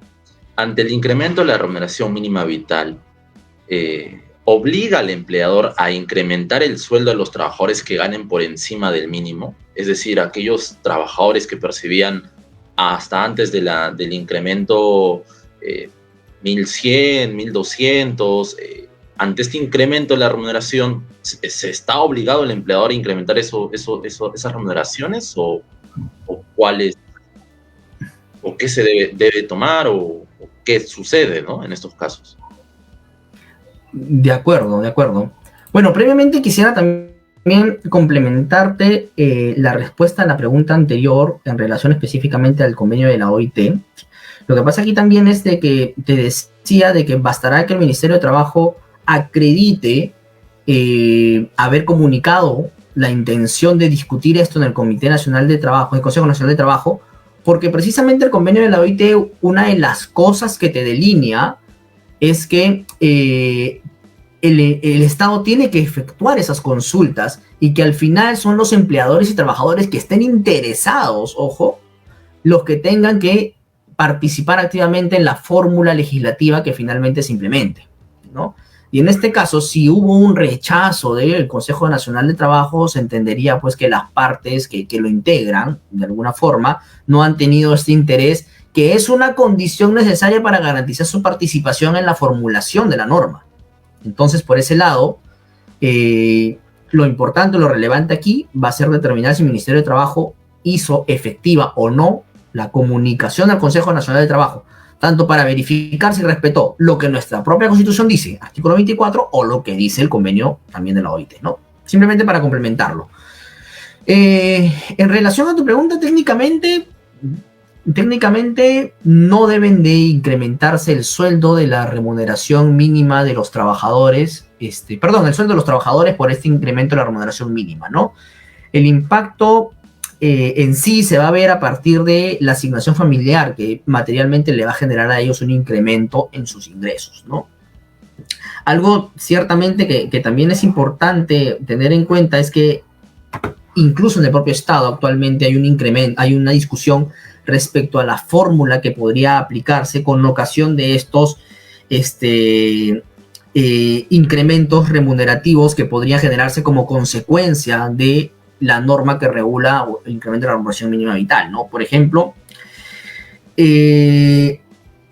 Ante el incremento de la remuneración mínima vital, obliga al empleador a incrementar el sueldo de los trabajadores que ganen por encima del mínimo, es decir, aquellos trabajadores que percibían hasta antes del incremento 1.100, 1.200, ante este incremento de la remuneración, ¿se está obligado el empleador a incrementar esas remuneraciones o cuáles, o qué se debe tomar o qué sucede, ¿no? En estos casos? De acuerdo. Bueno, previamente quisiera también complementarte la respuesta a la pregunta anterior en relación específicamente al convenio de la OIT. Lo que pasa aquí también es de que te decía de que bastará que el Ministerio de Trabajo acredite haber comunicado la intención de discutir esto en el Comité Nacional de Trabajo, el Consejo Nacional de Trabajo, porque precisamente el convenio de la OIT, una de las cosas que te delinea es que el Estado tiene que efectuar esas consultas y que al final son los empleadores y trabajadores que estén interesados, ojo, los que tengan que participar activamente en la fórmula legislativa que finalmente se implemente, ¿no? Y en este caso, si hubo un rechazo del Consejo Nacional de Trabajo, se entendería pues que las partes que lo integran, de alguna forma, no han tenido este interés, que es una condición necesaria para garantizar su participación en la formulación de la norma. Entonces, por ese lado, lo importante, lo relevante aquí va a ser determinar si el Ministerio de Trabajo hizo efectiva o no la comunicación al Consejo Nacional de Trabajo, tanto para verificar si respetó lo que nuestra propia Constitución dice, artículo 24, o lo que dice el convenio también de la OIT, ¿no? Simplemente para complementarlo. En relación a tu pregunta, técnicamente no deben de incrementarse el sueldo de la remuneración mínima de los trabajadores, el sueldo de los trabajadores por este incremento de la remuneración mínima, ¿no? El impacto en sí se va a ver a partir de la asignación familiar, que materialmente le va a generar a ellos un incremento en sus ingresos, ¿no? Algo ciertamente que también es importante tener en cuenta es que incluso en el propio Estado actualmente hay un incremento, hay una discusión respecto a la fórmula que podría aplicarse con ocasión de estos incrementos remunerativos que podrían generarse como consecuencia de la norma que regula el incremento de la remuneración mínima vital, ¿no? Por ejemplo,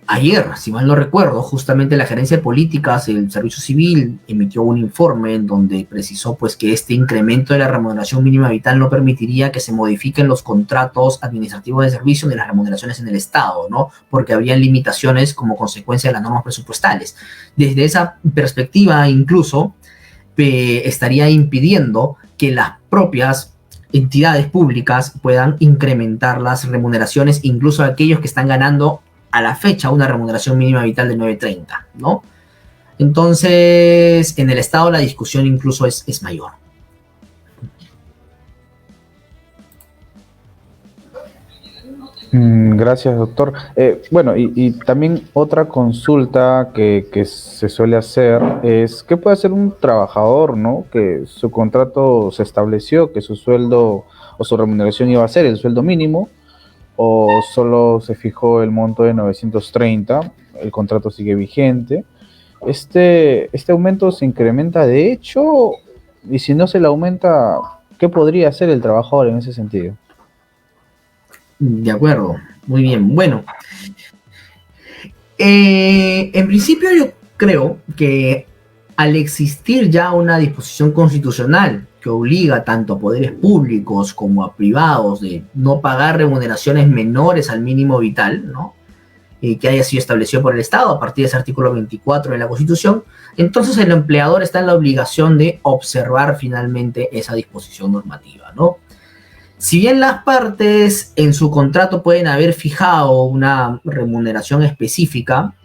ayer, si mal no recuerdo, justamente la Gerencia de Políticas del Servicio Civil emitió un informe en donde precisó pues que este incremento de la remuneración mínima vital no permitiría que se modifiquen los contratos administrativos de servicio ni las remuneraciones en el Estado, ¿no? Porque habrían limitaciones como consecuencia de las normas presupuestales. Desde esa perspectiva, incluso, estaría impidiendo que las propias entidades públicas puedan incrementar las remuneraciones, incluso aquellos que están ganando a la fecha una remuneración mínima vital de 9.30, ¿no? Entonces, en el Estado la discusión incluso es mayor. Gracias, doctor. Bueno, y también otra consulta que se suele hacer es, ¿qué puede hacer un trabajador, ¿no? Que su contrato se estableció, que su sueldo o su remuneración iba a ser el sueldo mínimo, o solo se fijó el monto de 930, el contrato sigue vigente. Este aumento se incrementa de hecho, y si no se le aumenta, ¿qué podría hacer el trabajador en ese sentido? De acuerdo, muy bien. Bueno, en principio yo creo que al existir ya una disposición constitucional que obliga tanto a poderes públicos como a privados de no pagar remuneraciones menores al mínimo vital, ¿no? Que haya sido establecido por el Estado a partir de ese artículo 24 de la Constitución, entonces el empleador está en la obligación de observar finalmente esa disposición normativa, ¿no? Si bien las partes en su contrato pueden haber fijado una remuneración específica,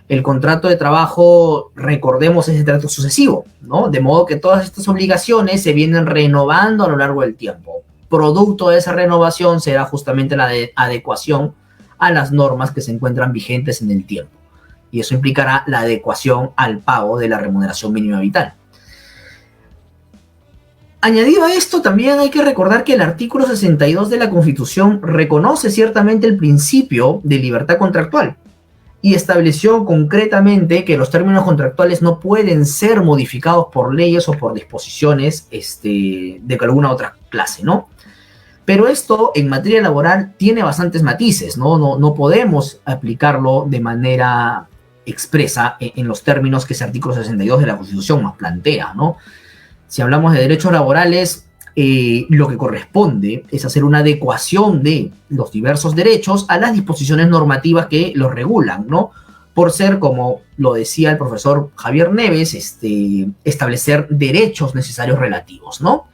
el contrato de trabajo, recordemos, es de trato sucesivo, ¿no? De modo que todas estas obligaciones se vienen renovando a lo largo del tiempo. Producto de esa renovación será justamente la adecuación a las normas que se encuentran vigentes en el tiempo. Y eso implicará la adecuación al pago de la remuneración mínima vital. Añadido a esto, también hay que recordar que el artículo 62 de la Constitución reconoce ciertamente el principio de libertad contractual y estableció concretamente que los términos contractuales no pueden ser modificados por leyes o por disposiciones de alguna otra clase, ¿no? Pero esto en materia laboral tiene bastantes matices, ¿no? No podemos aplicarlo de manera expresa en los términos que ese artículo 62 de la Constitución nos plantea, ¿no? Si hablamos de derechos laborales, lo que corresponde es hacer una adecuación de los diversos derechos a las disposiciones normativas que los regulan, ¿no? Por ser, como lo decía el profesor Javier Neves, establecer derechos necesarios relativos, ¿no?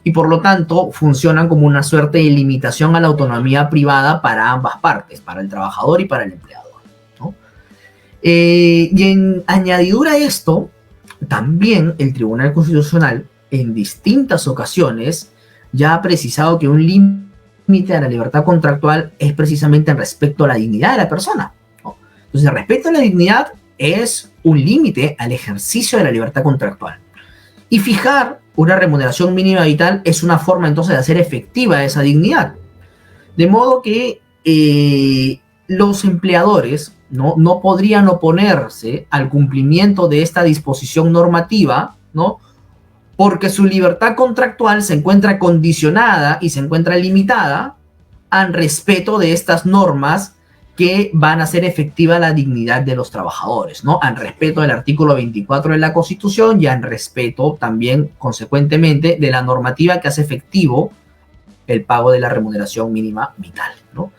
Y por lo tanto funcionan como una suerte de limitación a la autonomía privada para ambas partes, para el trabajador y para el empleador, ¿no? Y en añadidura a esto, también el Tribunal Constitucional en distintas ocasiones ya ha precisado que un límite a la libertad contractual es precisamente en respecto a la dignidad de la persona, ¿no? Entonces, el respeto a la dignidad es un límite al ejercicio de la libertad contractual. Y fijar una remuneración mínima vital es una forma entonces de hacer efectiva esa dignidad. De modo que los empleadores no podrían oponerse al cumplimiento de esta disposición normativa, ¿no? Porque su libertad contractual se encuentra condicionada y se encuentra limitada al respeto de estas normas que van a hacer efectiva la dignidad de los trabajadores, ¿no? Al respeto del artículo 24 de la Constitución y al respeto también, consecuentemente, de la normativa que hace efectivo el pago de la remuneración mínima vital, ¿no?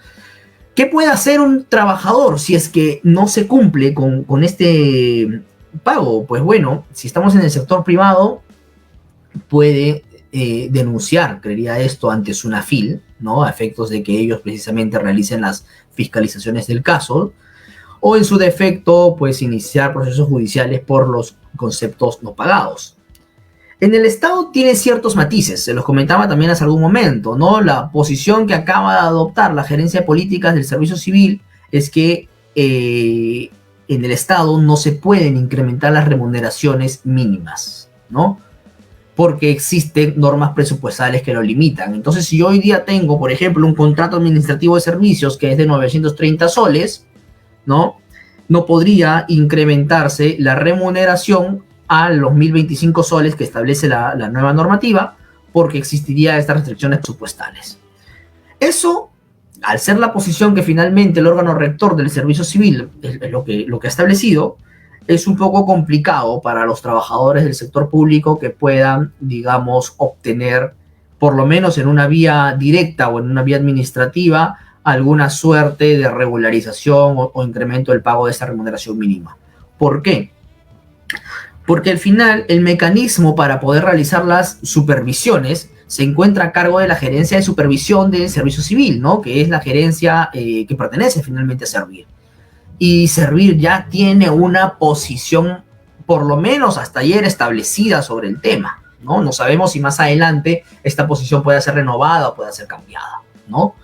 ¿Qué puede hacer un trabajador si es que no se cumple con este pago? Pues bueno, si estamos en el sector privado, puede denunciar, creería esto, ante SUNAFIL, ¿no? A efectos de que ellos precisamente realicen las fiscalizaciones del caso, o en su defecto, pues iniciar procesos judiciales por los conceptos no pagados. En el Estado tiene ciertos matices, se los comentaba también hace algún momento, ¿no? La posición que acaba de adoptar la Gerencia de Políticas del Servicio Civil es que en el Estado no se pueden incrementar las remuneraciones mínimas, ¿no? Porque existen normas presupuestales que lo limitan. Entonces, si yo hoy día tengo, por ejemplo, un contrato administrativo de servicios que es de 930 soles, ¿no? No podría incrementarse la remuneración a los 1025 soles que establece la nueva normativa, porque existirían estas restricciones presupuestales. Eso, al ser la posición que finalmente el órgano rector del servicio civil es lo que ha establecido, es un poco complicado para los trabajadores del sector público que puedan, digamos, obtener, por lo menos en una vía directa o en una vía administrativa, alguna suerte de regularización o incremento del pago de esa remuneración mínima. ¿Por qué? Porque al final el mecanismo para poder realizar las supervisiones se encuentra a cargo de la gerencia de supervisión del servicio civil, ¿no? Que es la gerencia que pertenece finalmente a Servir. Y Servir ya tiene una posición, por lo menos hasta ayer, establecida sobre el tema, ¿no? No sabemos si más adelante esta posición puede ser renovada o puede ser cambiada, ¿no?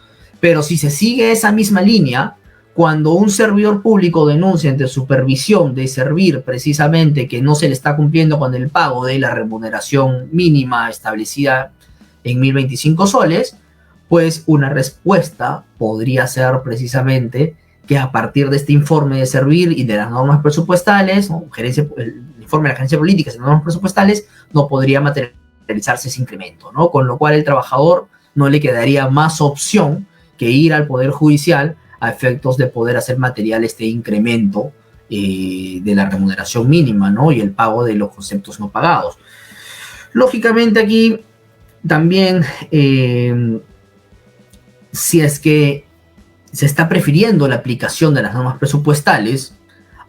Pero si se sigue esa misma línea, cuando un servidor público denuncia ante supervisión de Servir precisamente que no se le está cumpliendo con el pago de la remuneración mínima establecida en 1025 soles, pues una respuesta podría ser precisamente que a partir de este informe de Servir y de las normas presupuestales, ¿no? El informe de la Gerencia de Políticas y las normas presupuestales, no podría materializarse ese incremento, ¿no? Con lo cual el trabajador no le quedaría más opción que ir al Poder Judicial a efectos de poder hacer material este incremento de la remuneración mínima, ¿no? Y el pago de los conceptos no pagados. Lógicamente aquí también, si es que se está prefiriendo la aplicación de las normas presupuestales,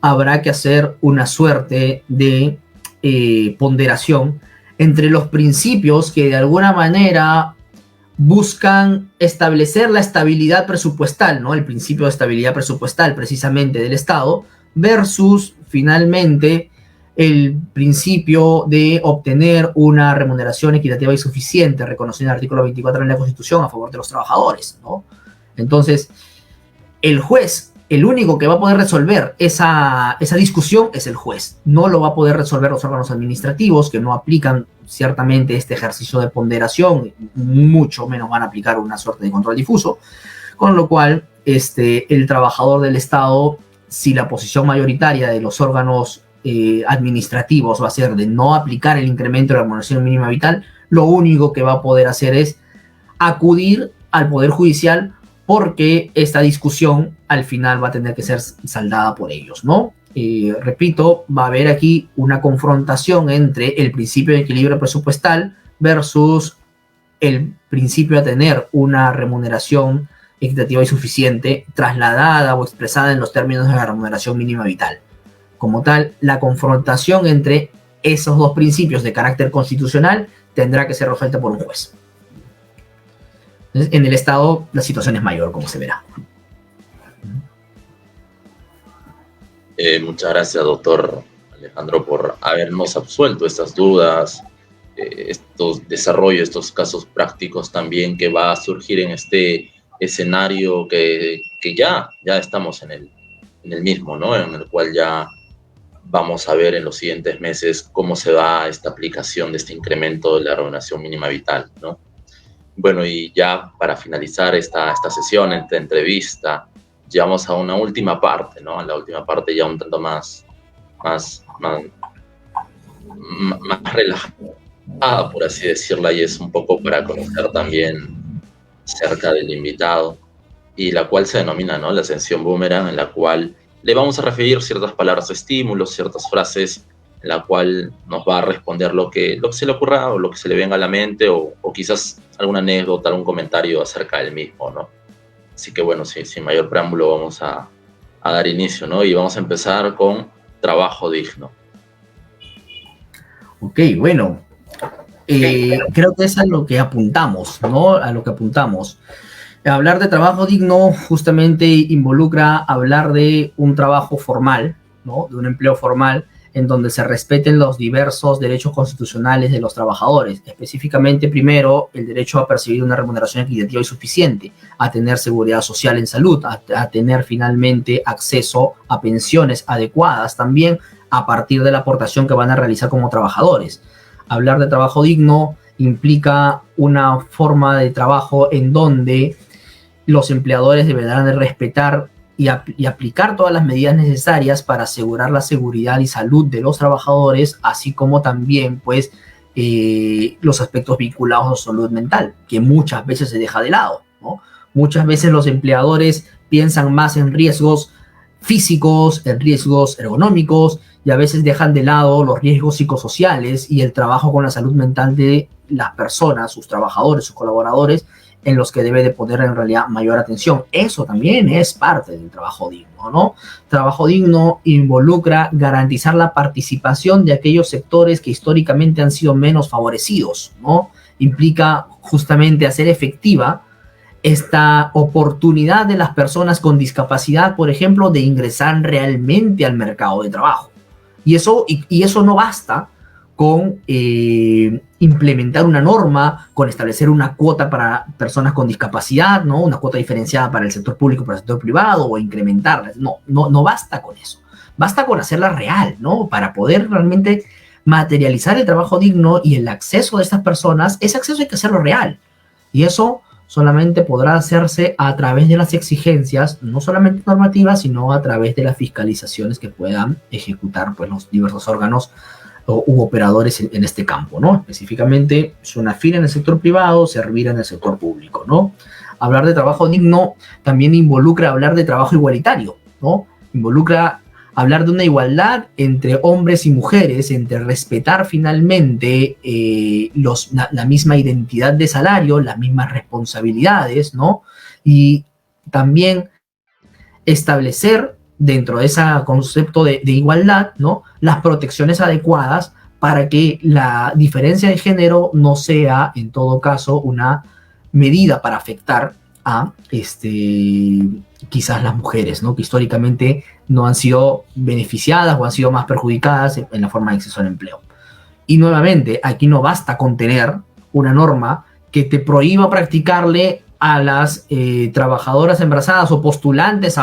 habrá que hacer una suerte de ponderación entre los principios que de alguna manera buscan establecer la estabilidad presupuestal, ¿no? El principio de estabilidad presupuestal precisamente del Estado, versus finalmente el principio de obtener una remuneración equitativa y suficiente, reconocido en el artículo 24 de la Constitución a favor de los trabajadores, ¿no? Entonces, el juez, el único que va a poder resolver esa discusión es el juez. No lo va a poder resolver los órganos administrativos que no aplican ciertamente este ejercicio de ponderación, mucho menos van a aplicar una suerte de control difuso, con lo cual el trabajador del Estado, si la posición mayoritaria de los órganos administrativos va a ser de no aplicar el incremento de la remuneración mínima vital, lo único que va a poder hacer es acudir al Poder Judicial, porque esta discusión al final va a tener que ser saldada por ellos, ¿no? Repito, va a haber aquí una confrontación entre el principio de equilibrio presupuestal versus el principio de tener una remuneración equitativa y suficiente trasladada o expresada en los términos de la remuneración mínima vital. Como tal, la confrontación entre esos dos principios de carácter constitucional tendrá que ser resuelta por un juez. Entonces, en el Estado la situación es mayor, como se verá. Muchas gracias, doctor Alejandro, por habernos absuelto estas dudas, estos desarrollos, estos casos prácticos también que va a surgir en este escenario que ya estamos en el mismo, ¿no? En el cual ya vamos a ver en los siguientes meses cómo se va esta aplicación de este incremento de la remuneración mínima vital, ¿no? Bueno, y ya para finalizar esta sesión, esta entrevista, llegamos a una última parte, ¿no? A la última parte ya un tanto más relajada, por así decirla, y es un poco para conocer también cerca del invitado, y la cual se denomina, ¿no? La sesión boomerang, en la cual le vamos a referir ciertas palabras de estímulo, ciertas frases, en la cual nos va a responder lo que se le ocurra o lo que se le venga a la mente, o quizás alguna anécdota, algún comentario acerca del mismo, ¿no? Así que bueno, sin mayor preámbulo vamos a dar inicio, ¿no? Y vamos a empezar con trabajo digno. Ok, bueno, creo que es a lo que apuntamos, ¿no? A lo que apuntamos. Hablar de trabajo digno justamente involucra hablar de un trabajo formal, ¿no? De un empleo formal, en donde se respeten los diversos derechos constitucionales de los trabajadores, específicamente primero el derecho a percibir una remuneración equitativa y suficiente, a tener seguridad social en salud, a tener finalmente acceso a pensiones adecuadas también a partir de la aportación que van a realizar como trabajadores. Hablar de trabajo digno implica una forma de trabajo en donde los empleadores deberán de respetar y aplicar todas las medidas necesarias para asegurar la seguridad y salud de los trabajadores, así como también, pues, los aspectos vinculados a salud mental, que muchas veces se deja de lado, ¿no? Muchas veces los empleadores piensan más en riesgos físicos, en riesgos ergonómicos, y a veces dejan de lado los riesgos psicosociales y el trabajo con la salud mental de las personas, sus trabajadores, sus colaboradores, en los que debe de poner en realidad mayor atención. Eso también es parte del trabajo digno, ¿no? Trabajo digno involucra garantizar la participación de aquellos sectores que históricamente han sido menos favorecidos, ¿no? Implica justamente hacer efectiva esta oportunidad de las personas con discapacidad, por ejemplo, de ingresar realmente al mercado de trabajo. Y eso no basta con implementar una norma, con establecer una cuota para personas con discapacidad, ¿no? Una cuota diferenciada para el sector público, para el sector privado, o incrementarlas. No basta con eso. Basta con hacerla real, ¿no? Para poder realmente materializar el trabajo digno y el acceso de estas personas, ese acceso hay que hacerlo real. Y eso solamente podrá hacerse a través de las exigencias, no solamente normativas, sino a través de las fiscalizaciones que puedan ejecutar, pues, los diversos órganos u operadores en este campo, ¿no? Específicamente, SUNAFIL en el sector privado, SERVIR en el sector público, ¿no? Hablar de trabajo digno también involucra hablar de trabajo igualitario, ¿no? Involucra hablar de una igualdad entre hombres y mujeres, entre respetar finalmente la misma identidad de salario, las mismas responsabilidades, ¿no? Y también establecer dentro de ese concepto de igualdad, ¿no?, las protecciones adecuadas para que la diferencia de género no sea, en todo caso, una medida para afectar a quizás las mujeres, ¿no?, que históricamente no han sido beneficiadas o han sido más perjudicadas en la forma de acceso al empleo. Y nuevamente, aquí no basta con tener una norma que te prohíba practicarle a las trabajadoras embarazadas o postulantes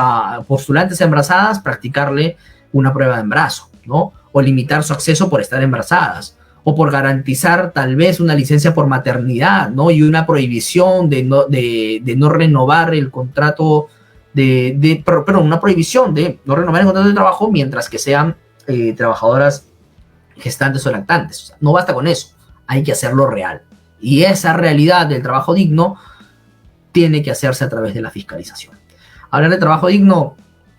embarazadas practicarle una prueba de embarazo, ¿no? O limitar su acceso por estar embarazadas, o por garantizar tal vez una licencia por maternidad, ¿no? Y una prohibición de no renovar el contrato una prohibición de no renovar el contrato de trabajo mientras que sean trabajadoras gestantes o lactantes. O sea, no basta con eso, hay que hacerlo real. Y esa realidad del trabajo digno tiene que hacerse a través de la fiscalización. Hablar de trabajo digno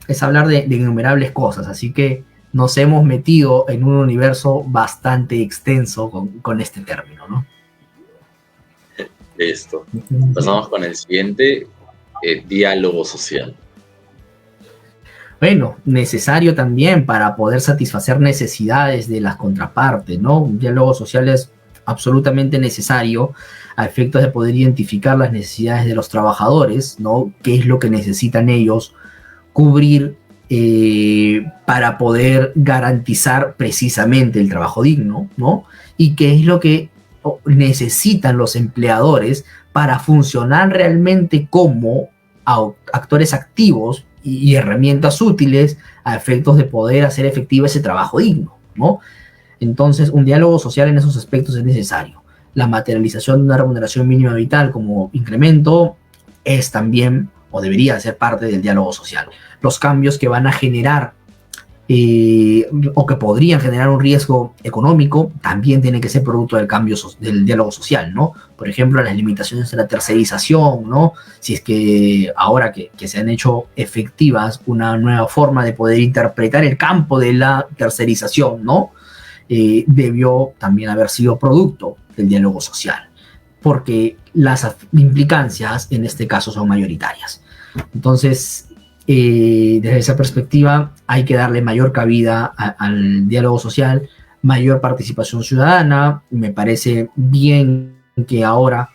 es hablar de innumerables cosas, así que nos hemos metido en un universo bastante extenso con este término, ¿no? Listo. Pasamos con el siguiente, diálogo social. Bueno, necesario también para poder satisfacer necesidades de las contrapartes, ¿no? Un diálogo social es absolutamente necesario a efectos de poder identificar las necesidades de los trabajadores, ¿no? Qué es lo que necesitan ellos cubrir para poder garantizar precisamente el trabajo digno, ¿no? Y qué es lo que necesitan los empleadores para funcionar realmente como actores activos y herramientas útiles a efectos de poder hacer efectivo ese trabajo digno, ¿no? Entonces, un diálogo social en esos aspectos es necesario. La materialización de una remuneración mínima vital como incremento es también, o debería ser parte del diálogo social. Los cambios que van a generar o que podrían generar un riesgo económico también tienen que ser producto del diálogo social, ¿no? Por ejemplo, las limitaciones de la tercerización, ¿no? Si es que ahora que se han hecho efectivas una nueva forma de poder interpretar el campo de la tercerización, ¿no? Debió también haber sido producto del diálogo social, porque las implicancias en este caso son mayoritarias. Entonces, desde esa perspectiva hay que darle mayor cabida al diálogo social, mayor participación ciudadana. Me parece bien que ahora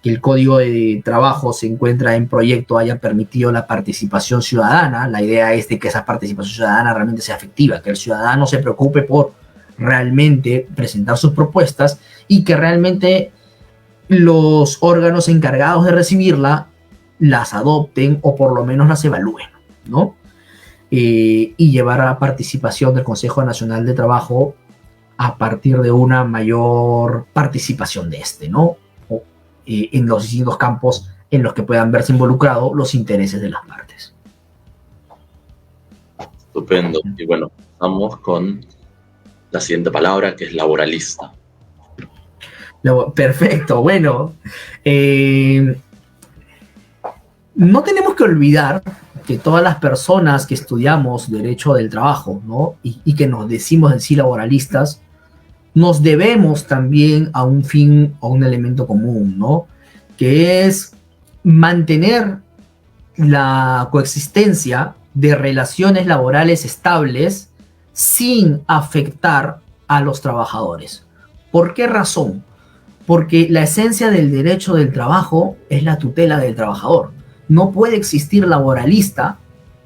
que el Código de Trabajo se encuentra en proyecto haya permitido la participación ciudadana. La idea es de que esa participación ciudadana realmente sea efectiva, que el ciudadano se preocupe por realmente presentar sus propuestas y que realmente los órganos encargados de recibirla las adopten o por lo menos las evalúen, ¿no? Y llevar a la participación del Consejo Nacional de Trabajo a partir de una mayor participación de ¿no? En los distintos campos en los que puedan verse involucrados los intereses de las partes. Estupendo. Y bueno, vamos con la siguiente palabra, que es laboralista. Perfecto. Bueno, no tenemos que olvidar que todas las personas que estudiamos Derecho del Trabajo, ¿no? y que nos decimos en sí laboralistas, nos debemos también a un fin, a un elemento común, ¿no? Que es mantener la coexistencia de relaciones laborales estables sin afectar a los trabajadores. ¿Por qué razón? Porque la esencia del derecho del trabajo es la tutela del trabajador. No puede existir laboralista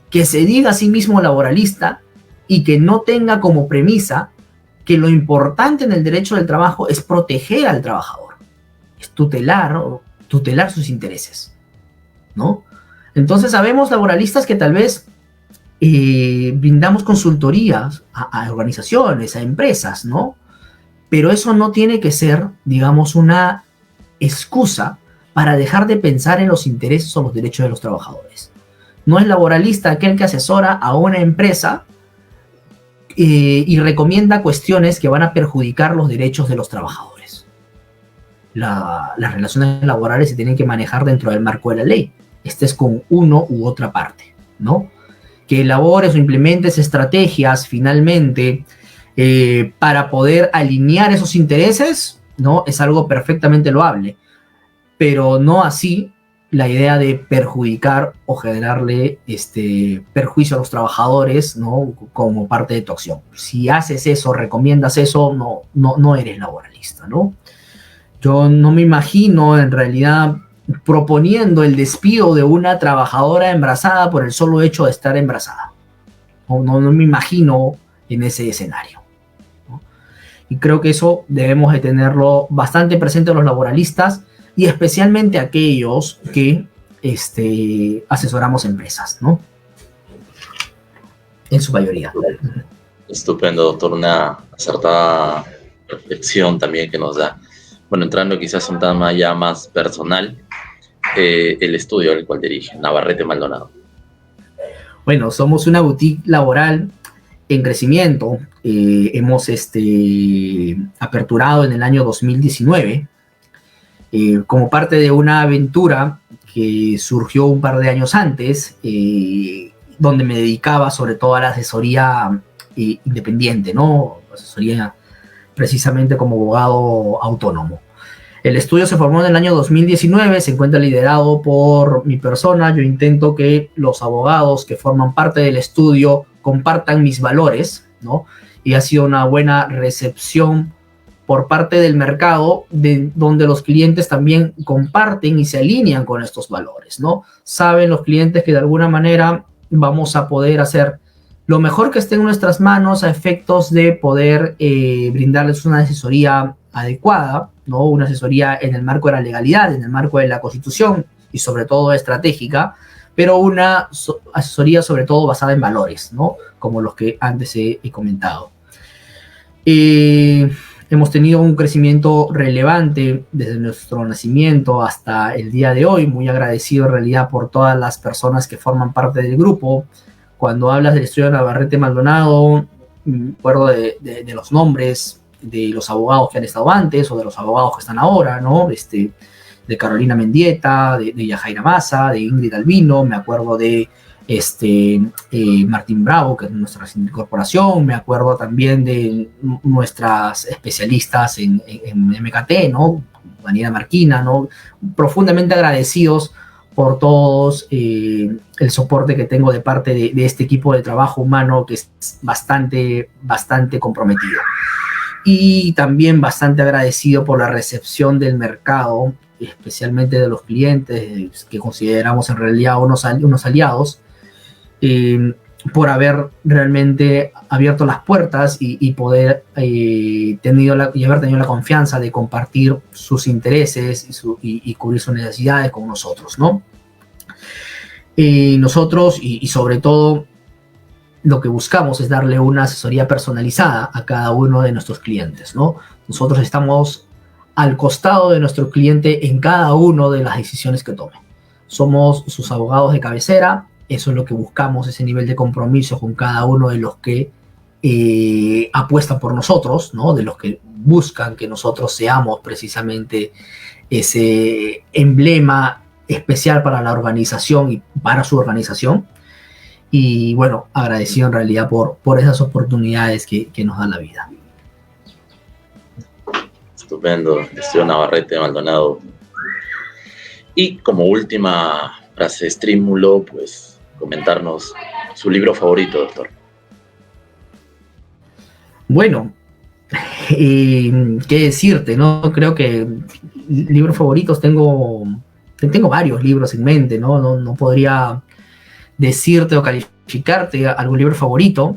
que se diga a sí mismo laboralista y que no tenga como premisa que lo importante en el derecho del trabajo es proteger al trabajador, es tutelar sus intereses, ¿no? Entonces sabemos laboralistas que tal vez brindamos consultorías a organizaciones, a empresas, ¿no? Pero eso no tiene que ser, digamos, una excusa para dejar de pensar en los intereses o los derechos de los trabajadores. No es laboralista aquel que asesora a una empresa y recomienda cuestiones que van a perjudicar los derechos de los trabajadores. Las relaciones laborales se tienen que manejar dentro del marco de la ley, estés con uno u otra parte, ¿no? Que elabores o implementes estrategias finalmente para poder alinear esos intereses, ¿no? Es algo perfectamente loable, pero no así la idea de perjudicar o generarle perjuicio a los trabajadores, ¿no? Como parte de tu acción. Si haces eso, recomiendas eso, no eres laboralista, ¿no? Yo no me imagino en realidad proponiendo el despido de una trabajadora embarazada por el solo hecho de estar embarazada. No me imagino en ese escenario, ¿no? Y creo que eso debemos de tenerlo bastante presente los laboralistas, y especialmente aquellos que asesoramos empresas, ¿no? En su mayoría. Estupendo, doctor, una acertada reflexión también que nos da. Bueno, entrando quizás a un tema ya más personal, el estudio al cual dirige, Navarrete Maldonado. Bueno, somos una boutique laboral en crecimiento. Hemos aperturado en el año 2019 como parte de una aventura que surgió un par de años antes, donde me dedicaba sobre todo a la asesoría independiente, ¿no? Asesoría precisamente como abogado autónomo. El estudio se formó en el año 2019, se encuentra liderado por mi persona. Yo intento que los abogados que forman parte del estudio compartan mis valores, ¿no? Y ha sido una buena recepción por parte del mercado, donde los clientes también comparten y se alinean con estos valores, ¿no? Saben los clientes que de alguna manera vamos a poder hacer lo mejor que esté en nuestras manos a efectos de poder brindarles una asesoría adecuada, ¿no? Una asesoría en el marco de la legalidad, en el marco de la Constitución y sobre todo estratégica, pero una asesoría sobre todo basada en valores, ¿no? Como los que antes he comentado. Hemos tenido un crecimiento relevante desde nuestro nacimiento hasta el día de hoy, muy agradecido en realidad por todas las personas que forman parte del grupo. Cuando hablas del estudio de Navarrete Maldonado, me acuerdo de los nombres de los abogados que han estado antes o de los abogados que están ahora, ¿no? De Carolina Mendieta, de Yajaira Massa, de Ingrid Albino, me acuerdo de Martín Bravo, que es nuestra incorporación, me acuerdo también de nuestras especialistas en MKT, ¿no? Daniela Marquina, ¿no? Profundamente agradecidos por todos el soporte que tengo de parte de este equipo de trabajo humano que es bastante comprometido. Y también bastante agradecido por la recepción del mercado especialmente de los clientes que consideramos en realidad unos aliados, por haber realmente abierto las puertas y poder haber tenido la confianza de compartir sus intereses y cubrir sus necesidades con nosotros, ¿no? Nosotros, y sobre todo, lo que buscamos es darle una asesoría personalizada a cada uno de nuestros clientes, ¿no? Nosotros estamos al costado de nuestro cliente en cada una de las decisiones que tome. Somos sus abogados de cabecera. Eso es lo que buscamos, ese nivel de compromiso con cada uno de los que apuestan por nosotros, ¿no? De los que buscan que nosotros seamos precisamente ese emblema especial para la organización y para su organización. Y bueno, agradecido en realidad por esas oportunidades que nos da la vida. Estupendo, Esteban Navarrete Maldonado. Y como última frase estímulo, pues comentarnos su libro favorito, doctor. Bueno, qué decirte, ¿no? Creo que libros favoritos tengo varios libros en mente, ¿no? No podría decirte o calificarte algún libro favorito.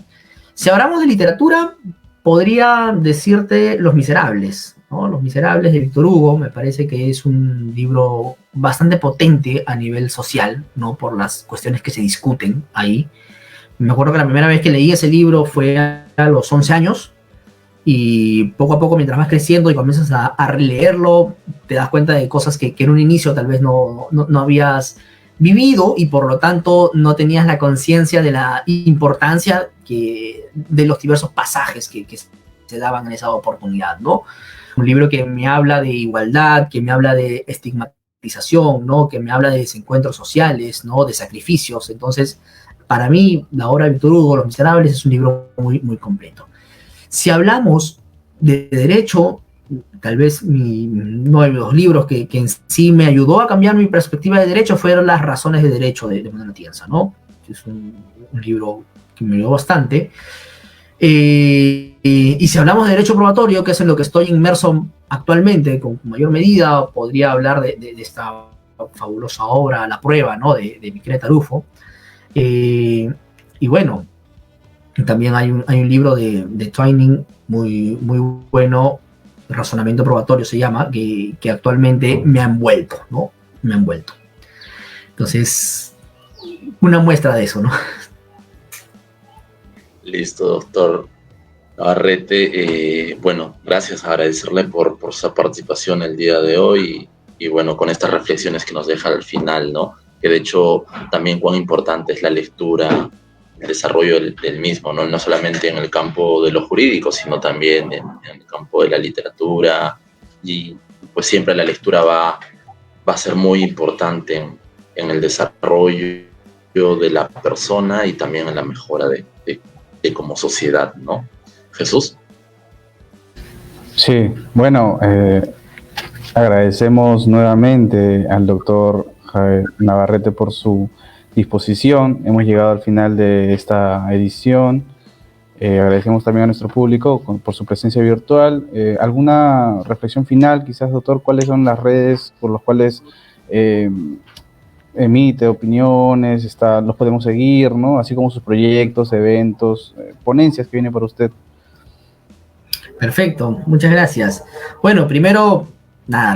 Si hablamos de literatura, podría decirte Los Miserables, ¿no? Los Miserables de Víctor Hugo. Me parece que es un libro bastante potente a nivel social, ¿no? Por las cuestiones que se discuten ahí. Me acuerdo que la primera vez que leí ese libro fue a los 11 años, y poco a poco, mientras vas creciendo y comienzas a releerlo, te das cuenta de cosas que en un inicio tal vez no habías vivido, y por lo tanto no tenías la conciencia de la importancia de los diversos pasajes que se daban en esa oportunidad, ¿no? Un libro que me habla de igualdad, que me habla de estigmatización, ¿no? Que me habla de desencuentros sociales, ¿no? De sacrificios. Entonces, para mí, la obra de Víctor Hugo, Los Miserables, es un libro muy, muy completo. Si hablamos de derecho, tal vez uno de los libros que en sí me ayudó a cambiar mi perspectiva de derecho fueron Las Razones de Derecho de Manuel Atienza, ¿no? Es un libro que me ayudó bastante. Y si hablamos de derecho probatorio, que es en lo que estoy inmerso actualmente con mayor medida, podría hablar de esta fabulosa obra, La Prueba, ¿no? de Michele Tarufo. Y bueno, también hay un libro de Twining muy, muy bueno, Razonamiento Probatorio se llama, que actualmente me ha envuelto, ¿no? Me ha envuelto. Entonces, una muestra de eso, ¿no? Listo, doctor Navarrete. Bueno, gracias, agradecerle por su participación el día de hoy y bueno, con estas reflexiones que nos deja al final, ¿no? Que de hecho también cuán importante es la lectura, el desarrollo del mismo, ¿no? No solamente en el campo de lo jurídico, sino también en el campo de la literatura, y pues siempre la lectura va a ser muy importante en el desarrollo de la persona y también en la mejora de como sociedad, ¿no? Jesús. Sí, bueno, agradecemos nuevamente al doctor Navarrete por su disposición. Hemos llegado al final de esta edición. Agradecemos también a nuestro público por su presencia virtual. ¿Alguna reflexión final, quizás, doctor? ¿Cuáles son las redes por las cuales emite opiniones, los podemos seguir, ¿no? Así como sus proyectos, eventos, ponencias que viene para usted? Perfecto, muchas gracias. Bueno, primero,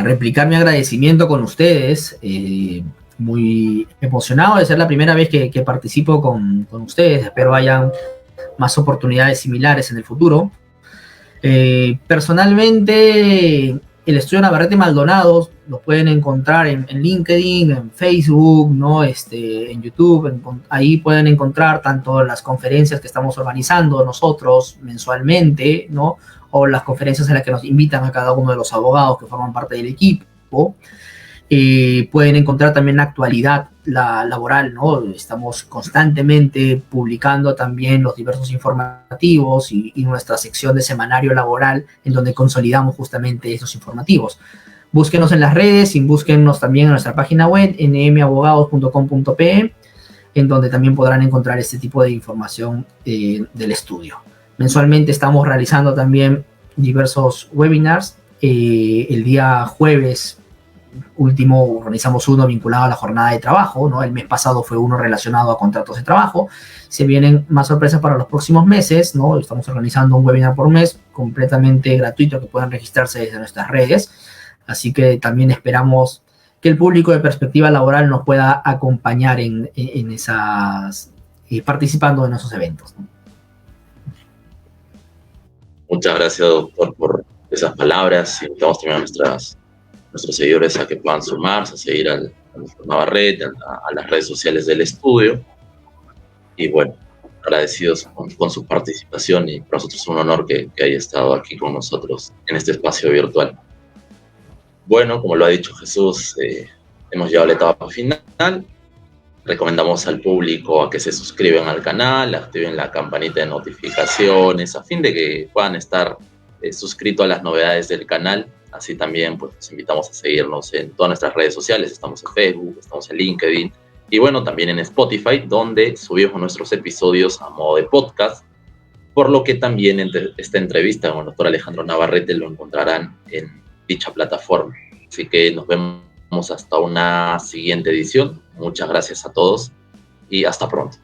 replicar mi agradecimiento con ustedes. Muy emocionado de ser la primera vez que participo con ustedes. Espero hayan más oportunidades similares en el futuro. Personalmente, el estudio Navarrete Maldonado lo pueden encontrar en LinkedIn, en Facebook, ¿no? En YouTube. Ahí pueden encontrar tanto las conferencias que estamos organizando nosotros mensualmente, ¿no? O las conferencias en las que nos invitan a cada uno de los abogados que forman parte del equipo. Pueden encontrar también la actualidad laboral, ¿no? Estamos constantemente publicando también los diversos informativos y nuestra sección de semanario laboral, en donde consolidamos justamente esos informativos. Búsquenos en las redes y búsquenos también en nuestra página web, nmabogados.com.pe, en donde también podrán encontrar este tipo de información del estudio. Mensualmente estamos realizando también diversos webinars. El día jueves último organizamos uno vinculado a la jornada de trabajo, ¿no? El mes pasado fue uno relacionado a contratos de trabajo. Se vienen más sorpresas para los próximos meses, ¿no? Estamos organizando un webinar por mes completamente gratuito que puedan registrarse desde nuestras redes. Así que también esperamos que el público de Perspectiva Laboral nos pueda acompañar en esas, participando en esos eventos, ¿no? Muchas gracias, doctor, por esas palabras. Invitamos también a nuestros seguidores a que puedan sumarse, a seguir al doctor Navarrete, a las redes sociales del estudio. Y bueno, agradecidos con su participación, y para nosotros es un honor que haya estado aquí con nosotros en este espacio virtual. Bueno, como lo ha dicho Jesús, hemos llegado a la etapa final. Recomendamos al público a que se suscriban al canal, activen la campanita de notificaciones, a fin de que puedan estar suscritos a las novedades del canal. Así también, pues, los invitamos a seguirnos en todas nuestras redes sociales. Estamos en Facebook, estamos en LinkedIn y, bueno, también en Spotify, donde subimos nuestros episodios a modo de podcast, por lo que también esta entrevista con el doctor Alejandro Navarrete lo encontrarán en dicha plataforma. Así que nos vemos hasta una siguiente edición. Muchas gracias a todos y hasta pronto.